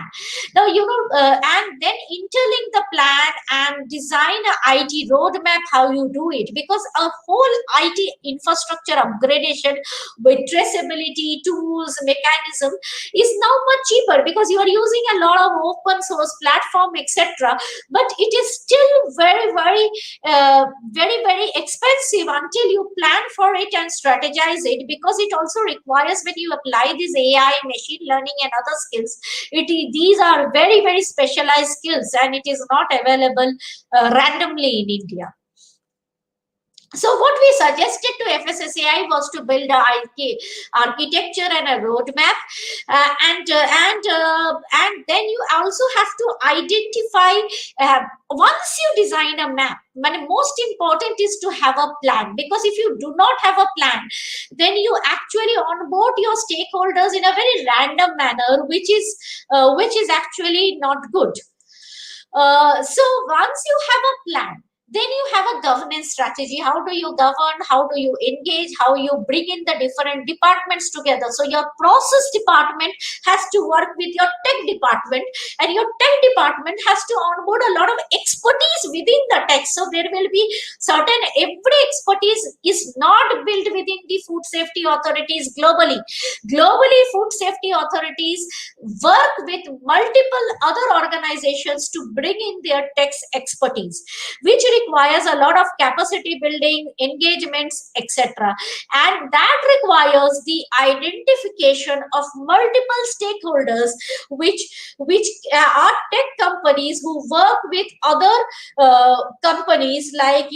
Now, and then interlink the plan and design a IT roadmap, how you do it, because a whole IT infrastructure upgradation with traceability, tools, mechanism is now much cheaper because you are using a lot of open source platform, etc. But it is still very, very expensive until you plan for it and strategize it, because it also requires, when you apply this AI, machine learning and other skills, these are very, very specialized skills, and it is not available randomly in India. So what we suggested to FSSAI was to build a architecture and a roadmap, and then you also have to identify, once you design a map, but most important is to have a plan, because if you do not have a plan, then you actually onboard your stakeholders in a very random manner, which is actually not good. So once you have a plan, then you have a governance strategy. How do you govern? How do you engage? How you bring in the different departments together? So your process department has to work with your tech department, and your tech department has to onboard a lot of expertise within the tech. So there will be every expertise is not built within the food safety authorities globally. Globally, food safety authorities work with multiple other organizations to bring in their tech expertise, which requires a lot of capacity building, engagements, etc. And that requires the identification of multiple stakeholders, which are tech companies who work with other companies, like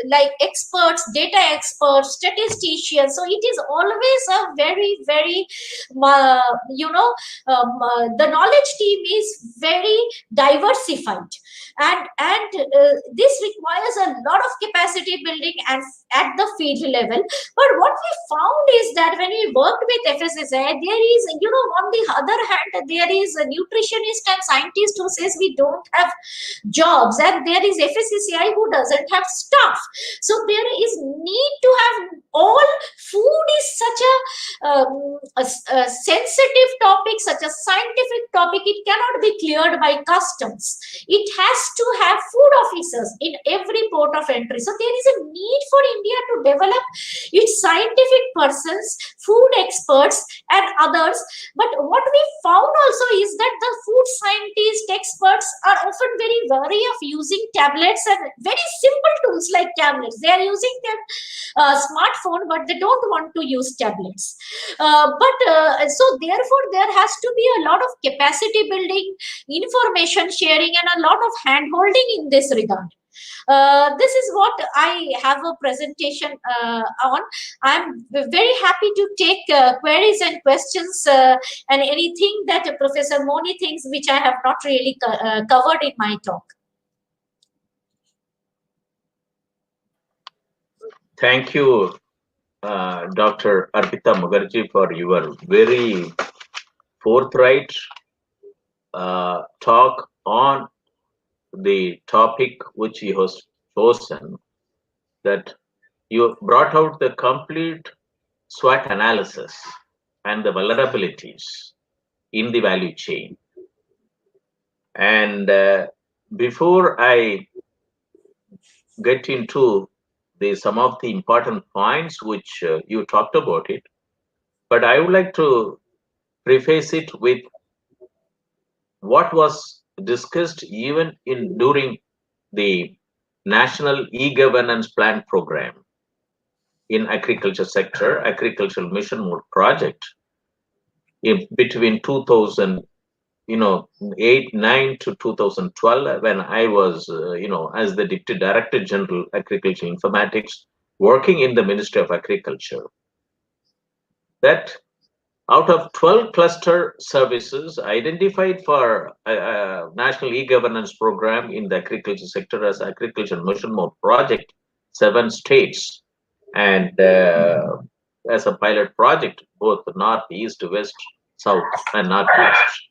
like experts, data experts, statisticians. So it is always a very, very the knowledge team is very diversified, and this requires a lot of capacity building and at the field level. But what we found is that when we worked with FSSAI, there is, on the other hand, there is a nutritionist and scientist who says we don't have jobs, and there is FSSAI who doesn't have staff. So there is need to have all. Food is such a sensitive topic, such a scientific topic. It cannot be cleared by customs. It has to have food officers in every port of entry. So there is a need for India to develop its scientific persons, food experts and others. But what we found also is that the food scientists, experts are often very wary of using tablets and very simple tools like tablets. They are using their smartphone, but they don't want to use tablets. So therefore there has to be a lot of capacity building, information sharing, and a lot of hand holding in this regard. This is what I have a presentation on. I'm very happy to take queries and questions and anything that Professor Moni thinks which I have not really covered in my talk. Thank you, Dr. Arpita Mukherjee, for your very forthright talk on the topic which you have chosen, that you brought out the complete SWOT analysis and the vulnerabilities in the value chain. And before I get into some of the important points which you talked about it, but I would like to preface it with what was discussed even during the National E-Governance Plan Program in agriculture sector, agricultural mission mode project between 2008-9 to 2012, when I was, as the Deputy Director General Agriculture Informatics, working in the Ministry of Agriculture. That out of 12 cluster services identified for National E-Governance Program in the agriculture sector as Agriculture Mission Mode Project, 7 states, and as a pilot project, both North, East, West, South, and Northwest.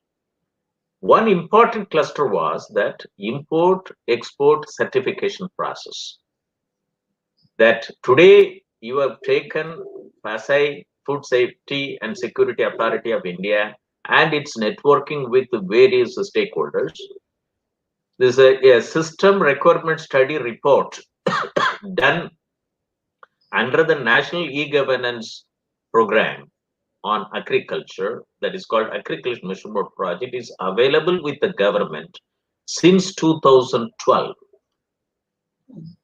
One important cluster was that import-export certification process. That today you have taken FSSAI, Food Safety and Security Authority of India, and its networking with the various stakeholders. This is a system requirement study report done under the National E-Governance Program on agriculture, that is called Agriculture Mission Mode Project, is available with the government since 2012.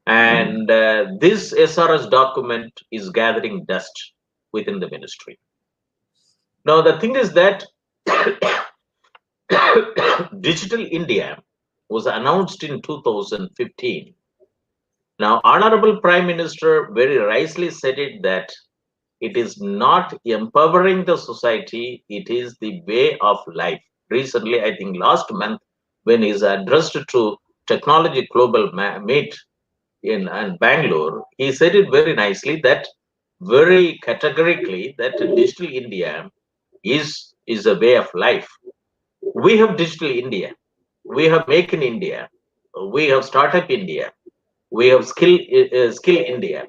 And this SRS document is gathering dust within the ministry. Now, the thing is that Digital India was announced in 2015. Now, Honorable Prime Minister very rightly said it that it is not empowering the society, it is the way of life. Recently, I think last month, when he's addressed to Technology Global Meet in Bangalore, he said it very nicely, that very categorically, that Digital India is a way of life. We have Digital India, we have Make in India, we have Startup India, we have Skill India,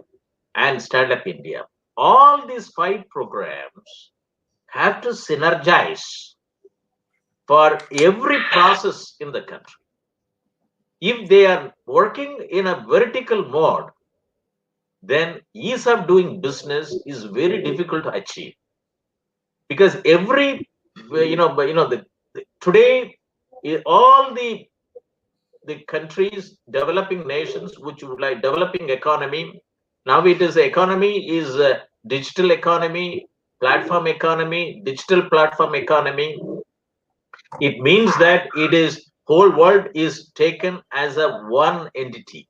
and Startup India. All these 5 programs have to synergize for every process in the country. If they are working in a vertical mode, then ease of doing business is very difficult to achieve, because every today all the countries, developing nations, which would like developing economy, now it is economy is a digital economy, platform economy, digital platform economy. It means that it is whole world is taken as a one entity,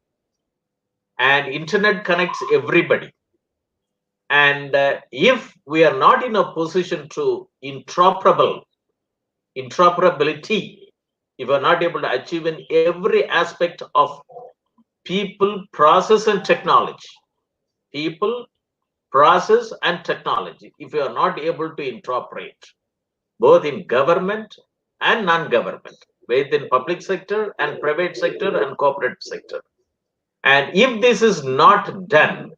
and internet connects everybody. And if we are not in a position to interoperability, if we are not able to achieve in every aspect of people, process, and technology, people, process, and technology, if we are not able to interoperate, both in government and non-government, both in public sector and private sector and corporate sector, and if this is not done,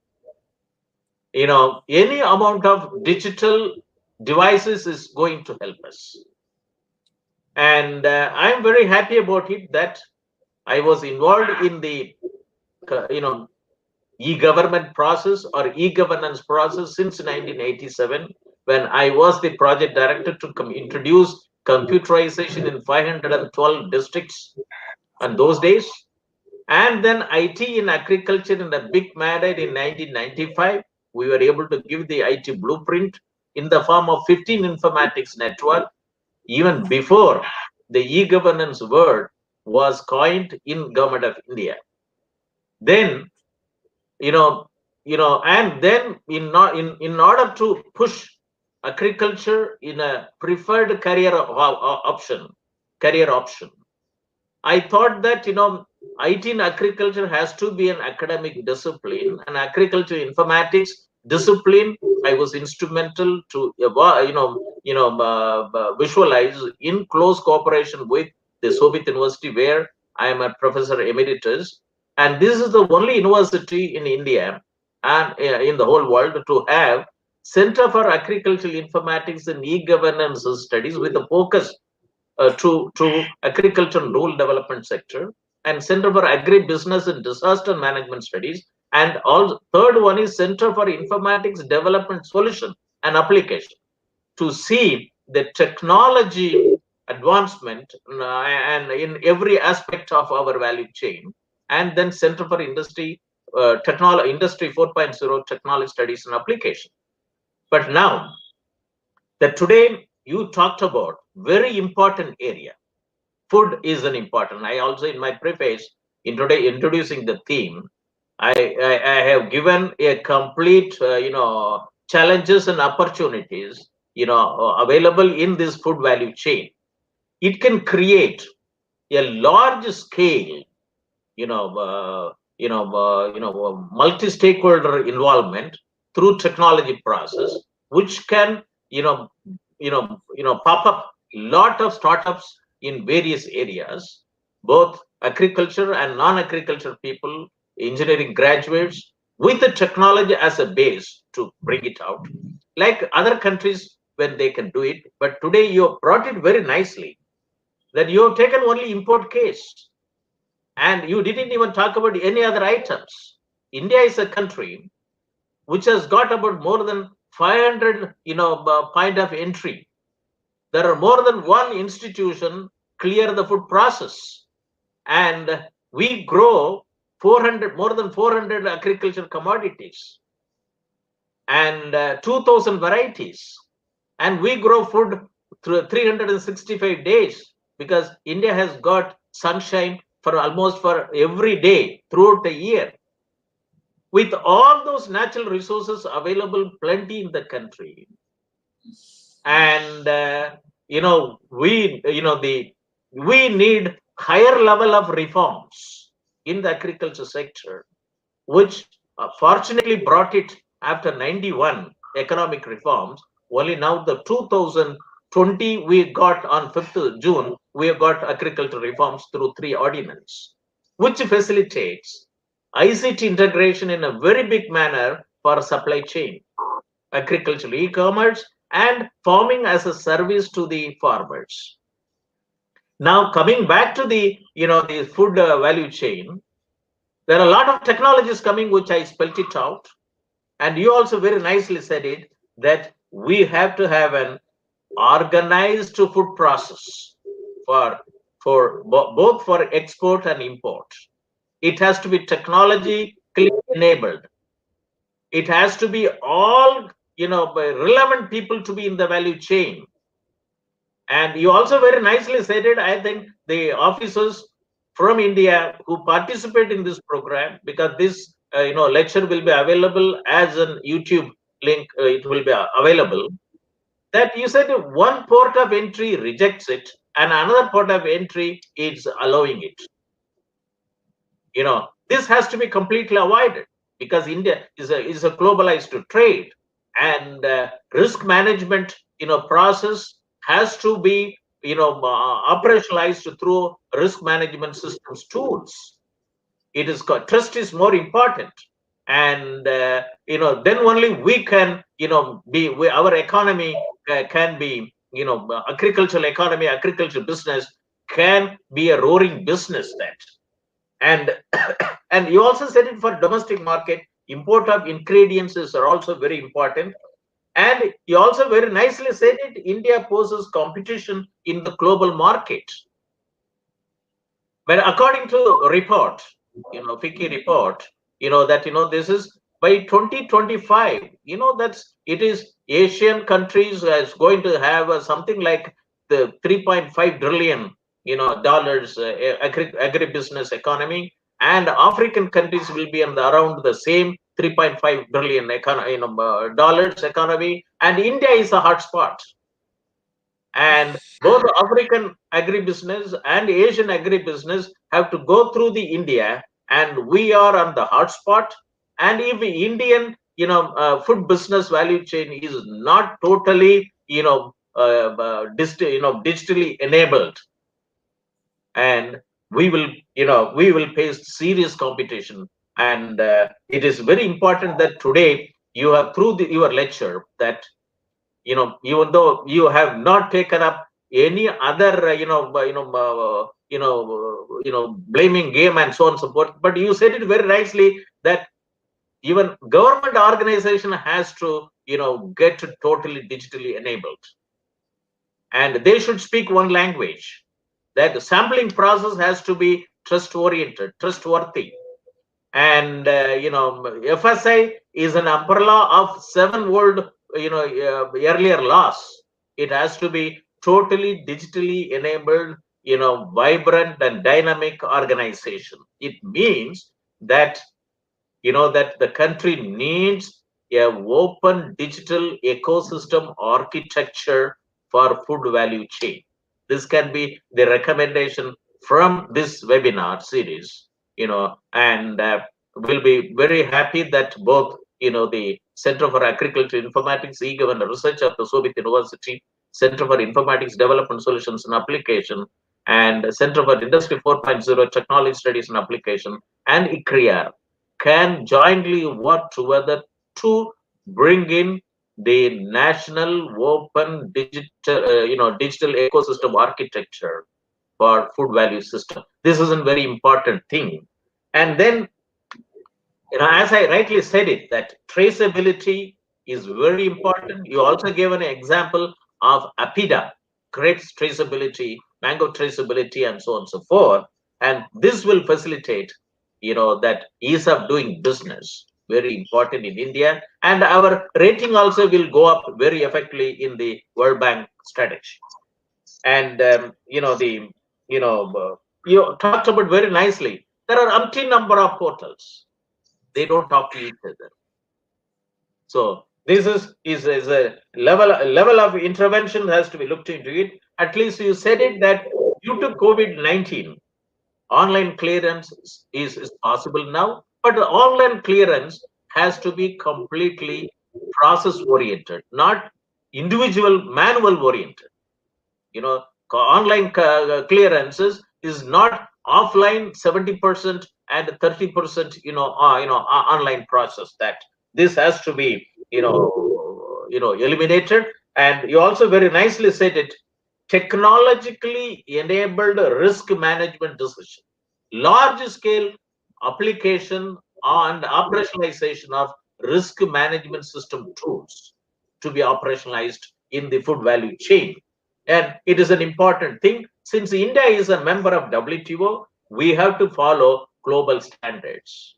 any amount of digital devices is going to help us. And I'm very happy about it that I was involved in the e-government process or e-governance process since 1987, when I was the project director to introduce computerization in 512 districts on those days. And then IT in agriculture in a big mandate in 1995. We were able to give the IT blueprint in the form of 15 informatics network, even before the e-governance word was coined in Government of India. Then, and then in order to push agriculture in a preferred career option, I thought that IT in agriculture has to be an academic discipline, and agriculture informatics discipline. I was instrumental to visualize in close cooperation with the Soviet University, where I am a professor emeritus. And this is the only university in India and in the whole world to have Center for Agricultural Informatics and E-Governance Studies with a focus to agriculture and rural development sector, and Center for Agri-Business and Disaster Management Studies, and all third one is Center for Informatics Development Solution and Application, to see the technology advancement and in every aspect of our value chain, and then Center for Industry Industry 4.0 Technology Studies and Application. But now that today you talked about very important area, food is an important. I also in my preface introducing the theme, I have given a complete challenges and opportunities available in this food value chain. It can create a large scale multi-stakeholder involvement through technology process, which can pop up lot of startups in various areas, both agriculture and non-agriculture people, engineering graduates, with the technology as a base to bring it out, like other countries when they can do it. But today you brought it very nicely, that you have taken only import case, and you didn't even talk about any other items. India is a country which has got about more than 500 point of entry. There are more than one institution clear the food process, and we grow more than 400 agricultural commodities and 2,000 varieties, and we grow food through 365 days, because India has got sunshine for almost for every day throughout the year. With all those natural resources available plenty in the country, and we need higher level of reforms in the agriculture sector, which fortunately brought it after 91 economic reforms. Only now the 2020 we got on 5th June, we have got agricultural reforms through 3 ordinances, which facilitates ICT integration in a very big manner for supply chain, agricultural e-commerce, and farming as a service to the farmers. Now coming back to the the food value chain, there are a lot of technologies coming, which I spelled it out, and you also very nicely said it, that we have to have an organized food process for both for export and import. It has to be technologically enabled. It has to be all relevant people to be in the value chain. And you also very nicely said it. I think the officers from India who participate in this program, because this lecture will be available as a YouTube link, it will be available, that you said one port of entry rejects it and another port of entry is allowing it. This has to be completely avoided, because India is a globalized trade, and risk management process has to be operationalized through risk management systems tools. It is called, trust is more important, and then only we can our economy can be agricultural economy, agricultural business can be a roaring business. That and you also said it, for domestic market, import of ingredients are also very important. And you also very nicely said it, India poses competition in the global market. But according to report, FICCI report, that this is by 2025, that's it is Asian countries is going to have something like the 3.5 trillion dollars agribusiness economy, and African countries will be around the same 3.5 billion dollars economy, and India is a hotspot. And both African agribusiness and Asian agribusiness have to go through the India, and we are on the hotspot. And if the Indian food business value chain is not totally digitally enabled, and we will face serious competition. And it is very important that today you have through your lecture that even though you have not taken up any other blaming game and so on and so forth, but you said it very nicely that even government organization has to get totally digitally enabled, and they should speak one language. That the sampling process has to be trustworthy, and FSI is an umbrella of 7 world earlier laws. It has to be totally digitally enabled, vibrant and dynamic organization. It means that that the country needs a open digital ecosystem architecture for food value chain. This can be the recommendation from this webinar series, and we'll be very happy that both the Center for Agriculture Informatics, E-Government Research of the Soviet University, Center for Informatics Development Solutions and Application, and Center for Industry 4.0 Technology Studies and Application, and ICRIER can jointly work together to bring in the national open digital ecosystem architecture for food value system. This is a very important thing. And then, as I rightly said it, that traceability is very important. You also gave an example of Arpita, grapes traceability, mango traceability, and so on and so forth. And this will facilitate, that ease of doing business, very important in India. And our rating also will go up very effectively in the World Bank strategy. And, you talked about very nicely. There are umpteen number of portals. They don't talk to each other. So this is a level of intervention has to be looked into it. At least you said it that due to COVID-19, online clearance is possible now, but the online clearance has to be completely process oriented, not individual manual oriented. Online clearances is not offline 70% and 30% online process. That this has to be eliminated. And you also very nicely said it, technologically enabled risk management decision, large scale application and operationalization of risk management system tools to be operationalized in the food value chain. And it is an important thing. Since India is a member of WTO, we have to follow global standards,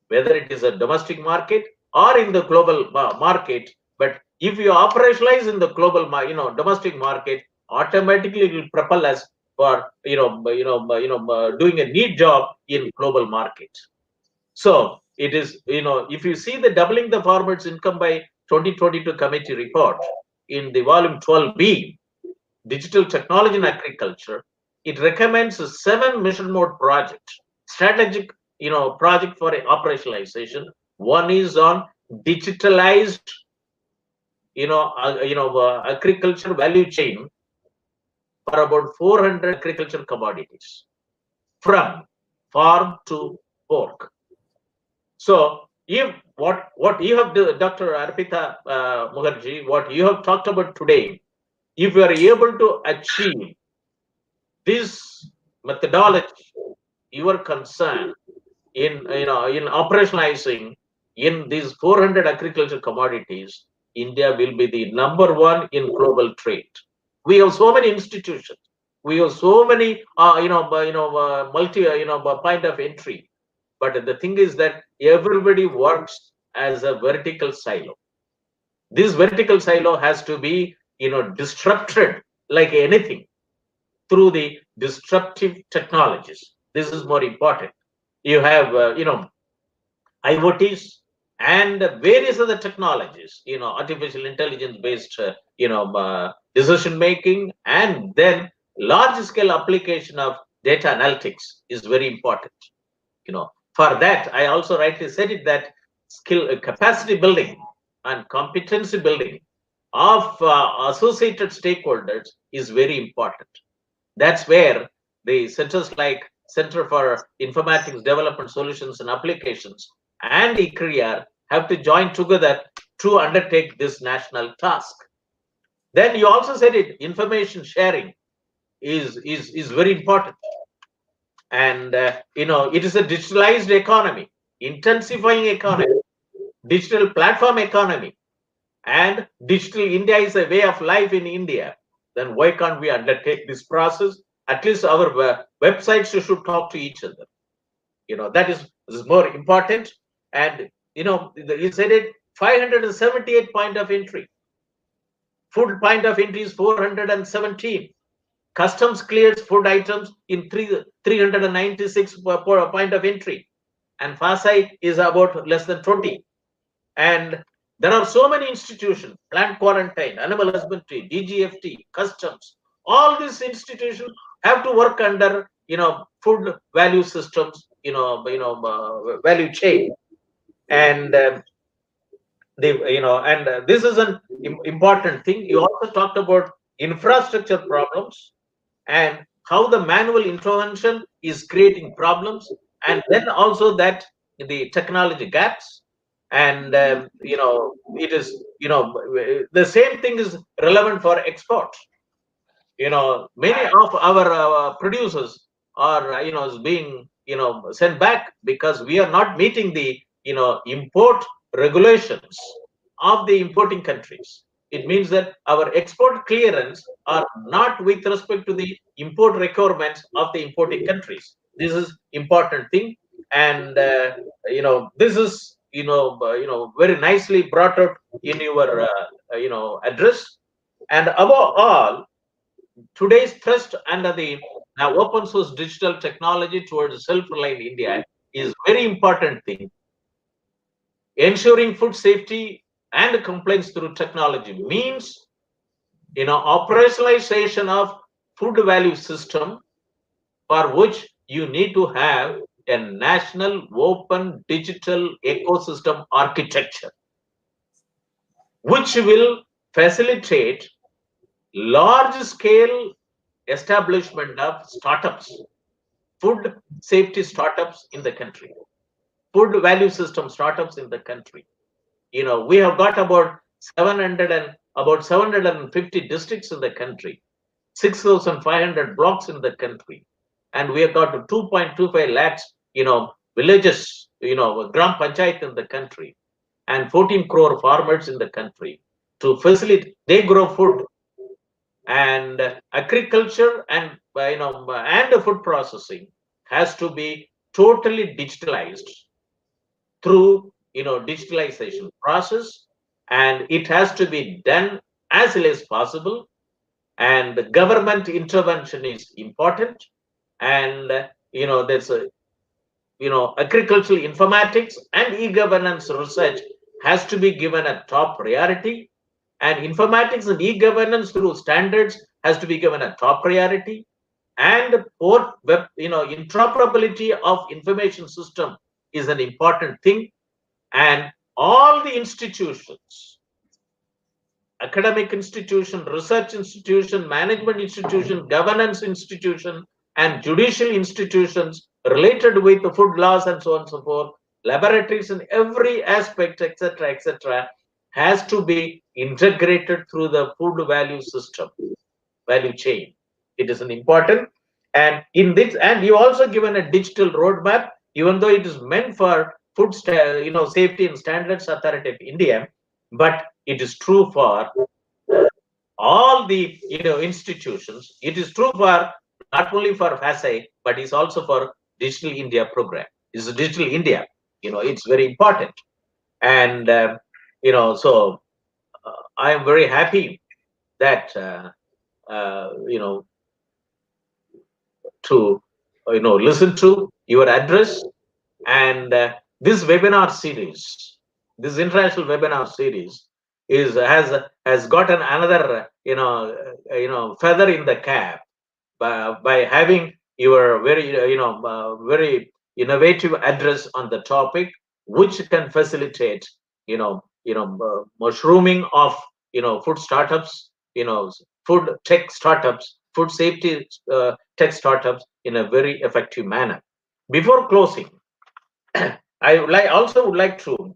whether it is a domestic market or in the global market. But if you operationalize in the global, domestic market, automatically it will propel us for doing a neat job in global market. So it is, if you see the doubling the farmers' income by 2022 committee report in the volume 12B, Digital Technology in Agriculture, it recommends 7 mission mode projects, strategic project for operationalization. One is on digitalized agriculture value chain for about 400 agriculture commodities from farm to fork. So if what you have, Dr. Arpita Mukherjee, what you have talked about today, if you are able to achieve this methodology, your concern in operationalizing in these 400 agriculture commodities, India will be the #1 in global trade. We have so many institutions, we have so many multi point of entry, but the thing is that everybody works as a vertical silo. This vertical silo has to be disrupted like anything through the disruptive technologies. This is more important. You have IoTs and various other technologies, artificial intelligence based decision making, and then large scale application of data analytics is very important. For that, I also rightly said it that skill capacity building and competency building of associated stakeholders is very important. That's where the centers like Center for Informatics Development Solutions and Applications and ICRIER have to join together to undertake this national task. Then you also said it, information sharing is very important. And it is a digitalized economy, intensifying economy, digital platform economy, and digital India is a way of life in India. Then why can't we undertake this process? At least our websites should talk to each other. That is more important. And you said it, 578 point of entry. Food point of entry is 417. Customs clears food items in 396 point of entry, and FASI is about less than 20. And there are so many institutions: plant quarantine, animal husbandry, DGFT, customs. All these institutions have to work under food value systems, value chain, and this is an important thing. You also talked about infrastructure problems and how the manual intervention is creating problems, and then also that the technology gaps, and it is the same thing is relevant for export. Many of our producers are being sent back because we are not meeting the import regulations of the importing countries. It means that our export clearance are not with respect to the import requirements of the importing countries. This is important thing, and this is very nicely brought out in your address. And above all, today's thrust under the open source digital technology towards self-reliant India is very important thing. Ensuring food safety and compliance through technology means operationalization of food value system, for which you need to have a national open digital ecosystem architecture, which will facilitate large scale establishment of startups, food safety startups in the country, food value system startups in the country. We have got about 750 districts in the country, 6,500 blocks in the country, and we have got 2.25 lakhs, villages, gram panchayat in the country, and 14 crore farmers in the country. To facilitate, they grow food, and agriculture and and food processing has to be totally digitalized through digitalization process, and it has to be done as early as possible, and the government intervention is important. And there's a agricultural informatics and e-governance research has to be given a top priority, and informatics and e-governance through standards has to be given a top priority, and port web interoperability of information system is an important thing. And all the institutions, academic institution, research institution, management institution, governance institution, and judicial institutions related with the food laws and so on and so forth, laboratories in every aspect, etc., has to be integrated through the food value system, value chain. It is an important, and in this, and you also given a digital roadmap, even though it is meant for food safety and standards authority of India, but it is true for all the institutions. It is true for not only for FASI, but it's also for Digital India program. It's Digital India. It's very important, and so I am very happy that to listen to your address, and this webinar series, this international webinar series has gotten another feather in the cap by having your very very innovative address on the topic, which can facilitate mushrooming of food startups, food tech startups, food safety tech startups in a very effective manner. Before closing, I also would like to,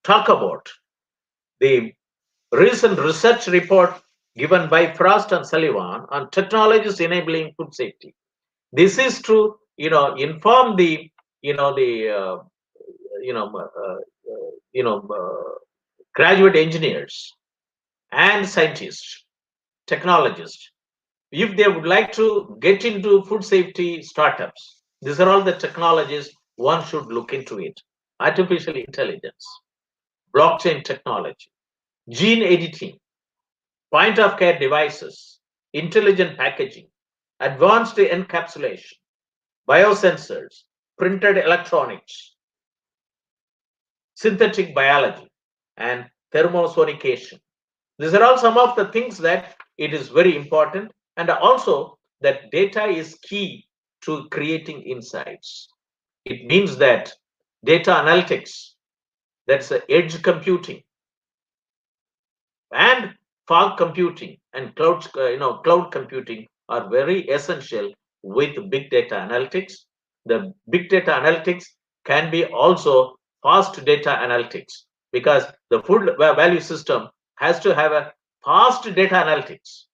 talk about the recent research report given by Frost and Sullivan on technologies enabling food safety. This is to, inform the, you know, graduate engineers and scientists, technologists, if they would like to get into food safety startups. These are all the technologies one should look into it. Artificial intelligence, blockchain technology, gene editing, point of care devices, intelligent packaging, advanced encapsulation, biosensors, printed electronics, synthetic biology, and thermosonication. These are all some of the things that it is very important, and also that data is key to creating insights. It means that data analytics, that's edge computing, and fog computing and cloud computing are very essential with big data analytics. The big data analytics can be also fast data analytics, because the food value system has to have a fast data analytics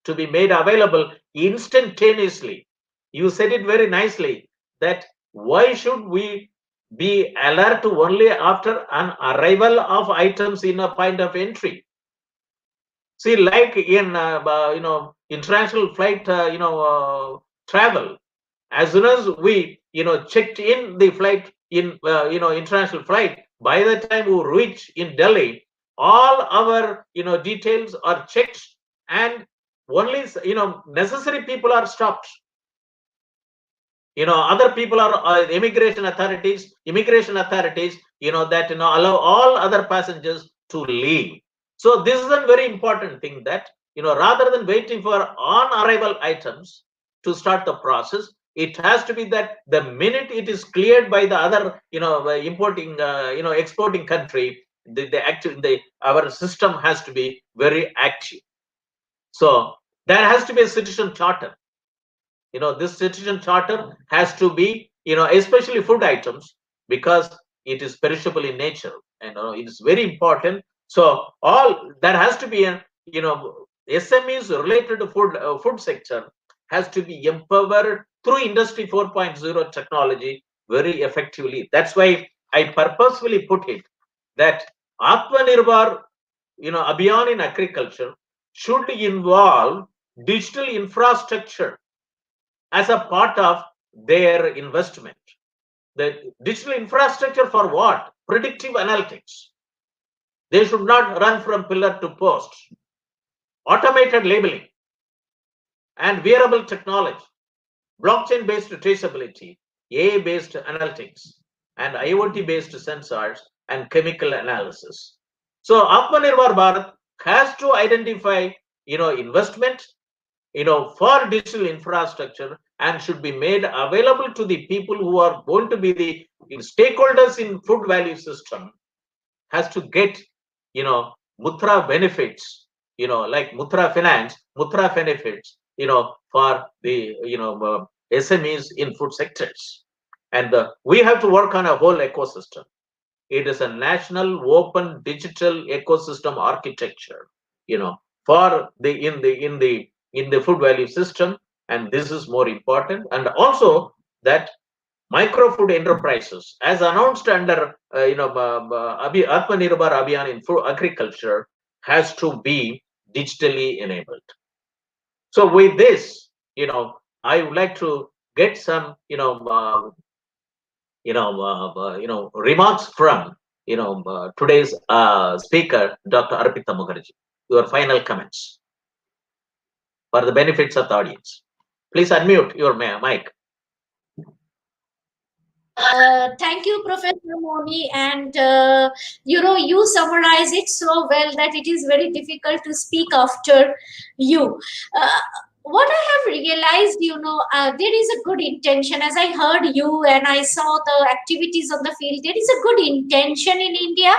to be made available instantaneously. You said it very nicely, that why should we be alert only after an arrival of items in a point of entry? See, like in international flight, travel, as soon as we checked in the flight in international flight, by the time we reach in Delhi, all our details are checked, and only necessary people are stopped. Other people are immigration authorities, that allow all other passengers to leave. So this is a very important thing, that rather than waiting for on arrival items to start the process, it has to be that the minute it is cleared by the other importing exporting country, our system has to be very active. So there has to be a citizen charter. This citizen charter has to be, especially food items, because it is perishable in nature, and it is very important. So all there has to be a, SMEs related to food sector has to be empowered through Industry 4.0 technology very effectively. That's why I purposefully put it that Atmanirbhar, Abhiyan in agriculture should involve digital infrastructure as a part of their investment. The digital infrastructure for what? Predictive analytics. They should not run from pillar to post. Automated labeling and wearable technology, blockchain-based traceability, AI-based analytics, and IoT-based sensors and chemical analysis. So Atmanirbhar Bharat has to identify, investment, for digital infrastructure, and should be made available to the people who are going to be the stakeholders in food value system, has to get, Mutra benefits, like Mutra finance, Mutra benefits, for the, SMEs in food sectors. And we have to work on a whole ecosystem. It is a national open digital ecosystem architecture, for in the food value system, and this is more important. And also that micro food enterprises, as announced under Atmanirbhar Abhiyan in food agriculture, has to be digitally enabled. So with this, I would like to get some remarks from today's speaker, Dr. Arpita Mukherjee. Your final comments for the benefits of the audience. Please unmute your mic. Thank you, Professor Moni, and you summarize it so well that it is very difficult to speak after you. what I have realized, there is a good intention. As I heard you and I saw the activities on the field, there is a good intention in India,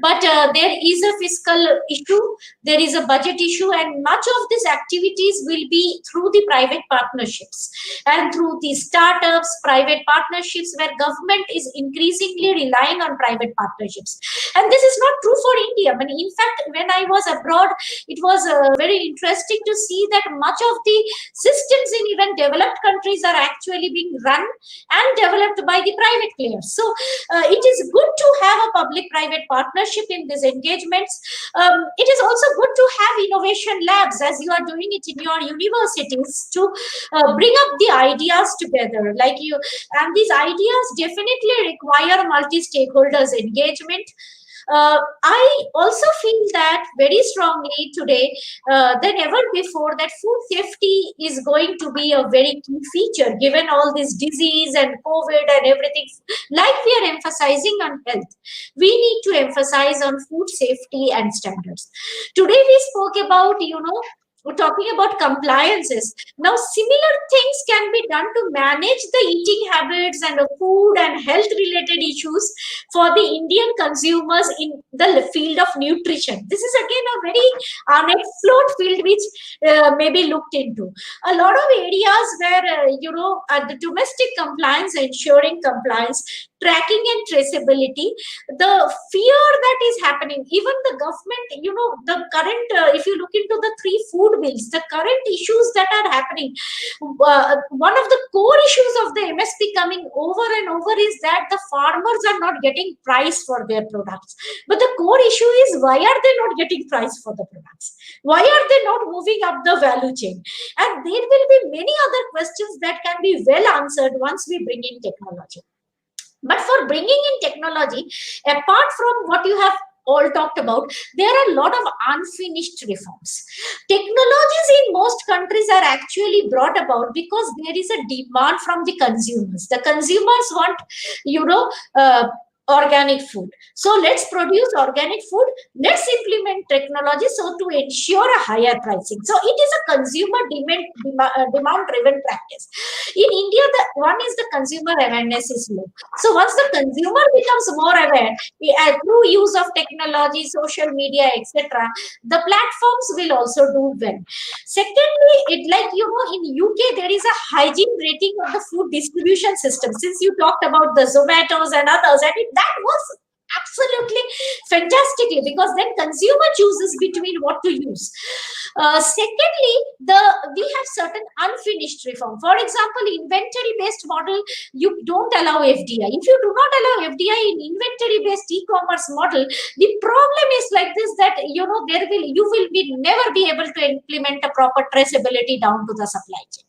but there is a fiscal issue, there is a budget issue, and much of these activities will be through the private partnerships and through the startups, private partnerships, where government is increasingly relying on private partnerships. And this is not true for India. I mean, in fact, when I was abroad, it was very interesting to see that much of the systems in even developed countries are actually being run and developed by the private players. So it is good to have a public-private partnership in these engagements. It is also good to have innovation labs, as you are doing it in your universities, to bring up the ideas together. Like you, and these ideas definitely require multi-stakeholders engagement. I also feel that very strongly today than ever before that food safety is going to be a very key feature, given all this disease and COVID and everything. Like we are emphasizing on health, we need to emphasize on food safety and standards. Today we spoke about, we're talking about compliances. Now, similar things can be done to manage the eating habits and the food and health related issues for the Indian consumers in the field of nutrition. This is again a very unexplored field which may be looked into. A lot of areas where, the domestic compliance, ensuring compliance, tracking and traceability, the fear that is happening, even the government, the current, if you look into the three food bills, the current issues that are happening, one of the core issues of the MSP coming over and over is that the farmers are not getting price for their products. But the core issue is, why are they not getting price for the products? Why are they not moving up the value chain? And there will be many other questions that can be well answered once we bring in technology. But for bringing in technology, apart from what you have all talked about, there are a lot of unfinished reforms. Technologies in most countries are actually brought about because there is a demand from the consumers. The consumers want, organic food. So let's produce organic food. Let's implement technology so to ensure a higher pricing. So it is a consumer demand driven practice. In India, the one is the consumer awareness is low. So once the consumer becomes more aware, through use of technology, social media, etc., the platforms will also do well. Secondly, in UK, there is a hygiene rating of the food distribution system. Since you talked about the Zomatos and others, and that was absolutely fantastically, because then consumer chooses between what to use. Secondly, we have certain unfinished reform. For example, inventory based model, you don't allow FDI. If you do not allow FDI in inventory based e-commerce model, the problem is like this, that you will be never be able to implement a proper traceability down to the supply chain.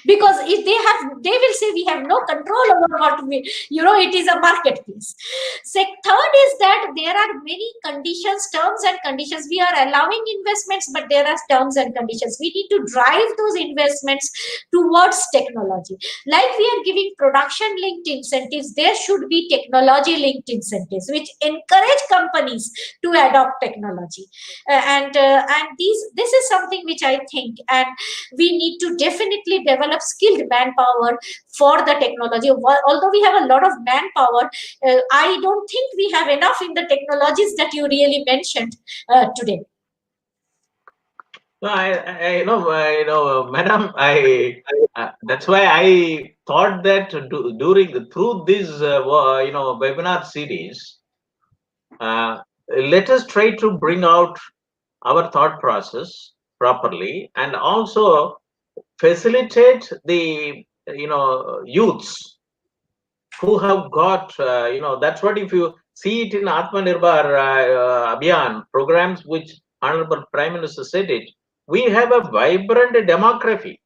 Because if they will say we have no control over what it is a marketplace. Third is that there are many terms and conditions. We are allowing investments, but there are terms and conditions. We need to drive those investments towards technology. Like we are giving production linked incentives, there should be technology linked incentives which encourage companies to adopt technology. This is something which I think, and we need to definitely develop skilled manpower for the technology. Although we have a lot of manpower, I don't think we have enough in the technologies that you really mentioned today. No, I know, madam. That's why I thought that through this webinar series, let us try to bring out our thought process properly, and also facilitate the youths who have got that's what, if you see it in Atmanirbhar Abhiyan programs, which Honorable Prime Minister said it, we have a vibrant demography,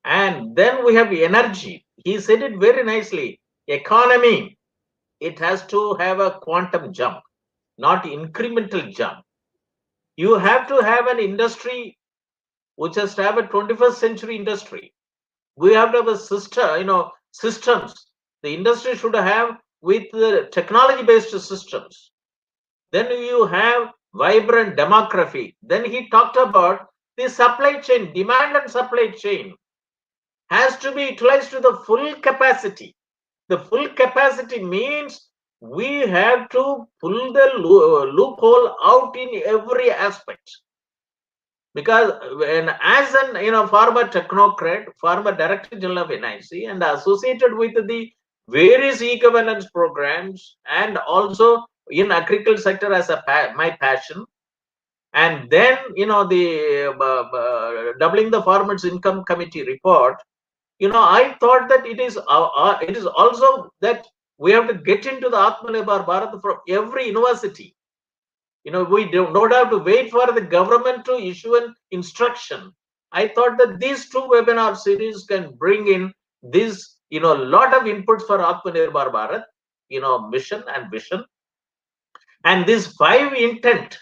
and then we have energy. He said it very nicely. Economy, it has to have a quantum jump, not incremental jump. You have to have an industry which has to have a 21st century industry. We have to have a systems. The industry should have with the technology-based systems. Then you have vibrant demography. Then he talked about the supply chain, demand and supply chain has to be utilized to the full capacity. The full capacity means we have to pull the loophole out in every aspect. Because when, as an former technocrat, former director general of NIC, and associated with the various e-governance programs, and also in agriculture sector as my passion, and then the doubling the farmers income committee report, I thought that it is also that we have to get into the Atmanirbhar Bharat from every university. We don't have to wait for the government to issue an instruction. I thought that these two webinar series can bring in this, lot of inputs for Atmanirbhar Bharat, mission and vision. And this 5 intent,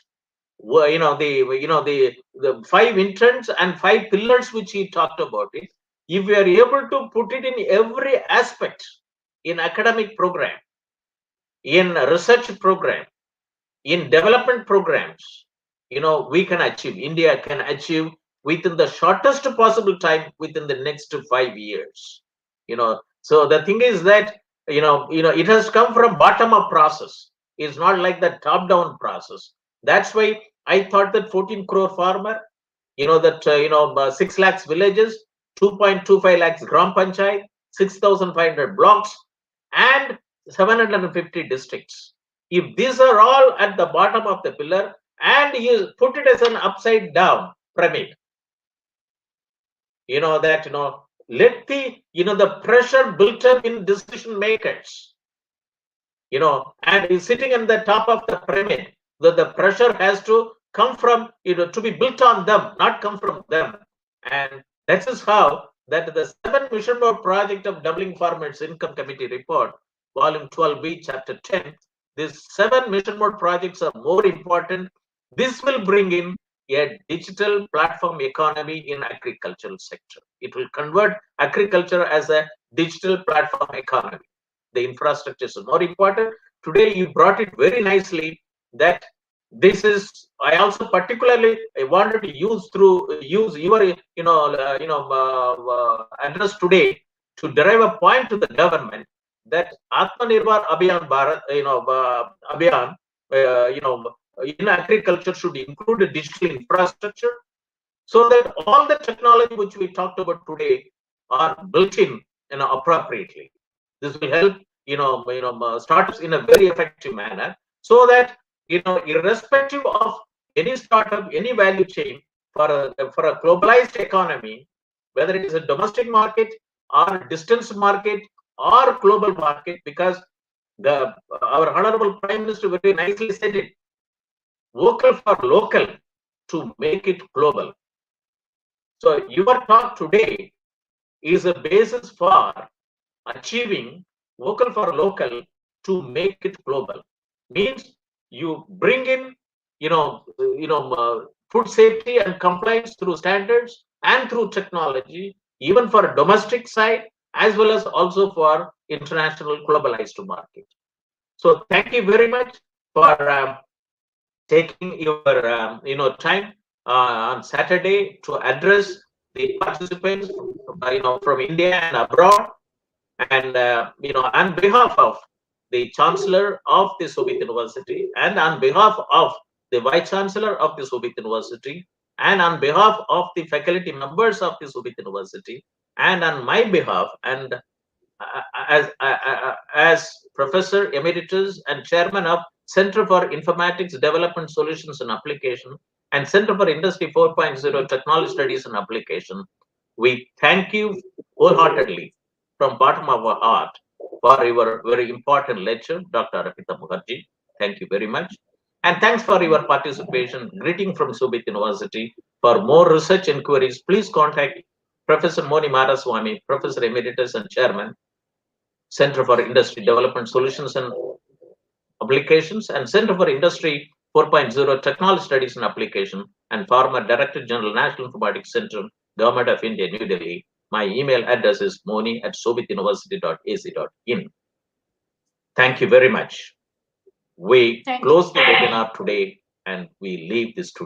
the 5 intents and 5 pillars which he talked about it. If we are able to put it in every aspect, in academic program, in research program, in development programs, we can achieve, India can achieve within the shortest possible time within the next 5 years. So the thing is that, it has come from bottom up process. It's not like the top down process. That's why I thought that 14 crore farmer, that 6 lakhs villages, 2.25 lakhs gram panchayat, 6,500 blocks, and 750 districts. If these are all at the bottom of the pillar, and you put it as an upside down pyramid, let the pressure built up in decision makers, and is sitting in the top of the pyramid, that the pressure has to come from, to be built on them, not come from them. And that is how that the 7 mission board project of doubling farmers income committee report, volume 12b, chapter 10, these 7 mission board projects are more important. This will bring in a digital platform economy in agricultural sector. It will convert agriculture as a digital platform economy. The infrastructure is more important. Today you brought it very nicely that this is, I also particularly wanted to use your address today to derive a point to the government that Atmanirbhar Abhiyan Bharat, Abhiyan, in agriculture should include a digital infrastructure, so that all the technology which we talked about today are built in, appropriately. This will help, startups in a very effective manner, so that, irrespective of any startup, any value chain, for a globalized economy, whether it is a domestic market or distance market or global market, because our honorable Prime Minister very nicely said it, vocal for local to make it global. So your talk today is a basis for achieving vocal for local to make it global. Means you bring in, food safety and compliance through standards and through technology, even for a domestic side as well as also for international globalized market. So thank you very much for taking your time on Saturday to address the participants from India and abroad. And on behalf of the Chancellor of the Soviet University, and on behalf of the Vice Chancellor of the Soviet University, and on behalf of the faculty members of the Soviet University, and on my behalf, and as Professor Emeritus and Chairman of Center for Informatics Development Solutions and Application and Center for Industry 4.0 Technology Studies and Application, we thank you wholeheartedly from bottom of our heart for your very important lecture, Dr. Arpita Mukherjee. Thank you very much. And thanks for your participation. Greeting from Soviet University. For more research inquiries, please contact Professor Moni Madaswamy, Professor Emeritus and Chairman, Center for Industry Development Solutions and Applications, and Center for Industry 4.0 Technology Studies and Application, and former Director General, National Informatics Center, Government of India, New Delhi. My email address is moni@sovietuniversity.ac.in. Thank you very much. We close the webinar today and we leave this today.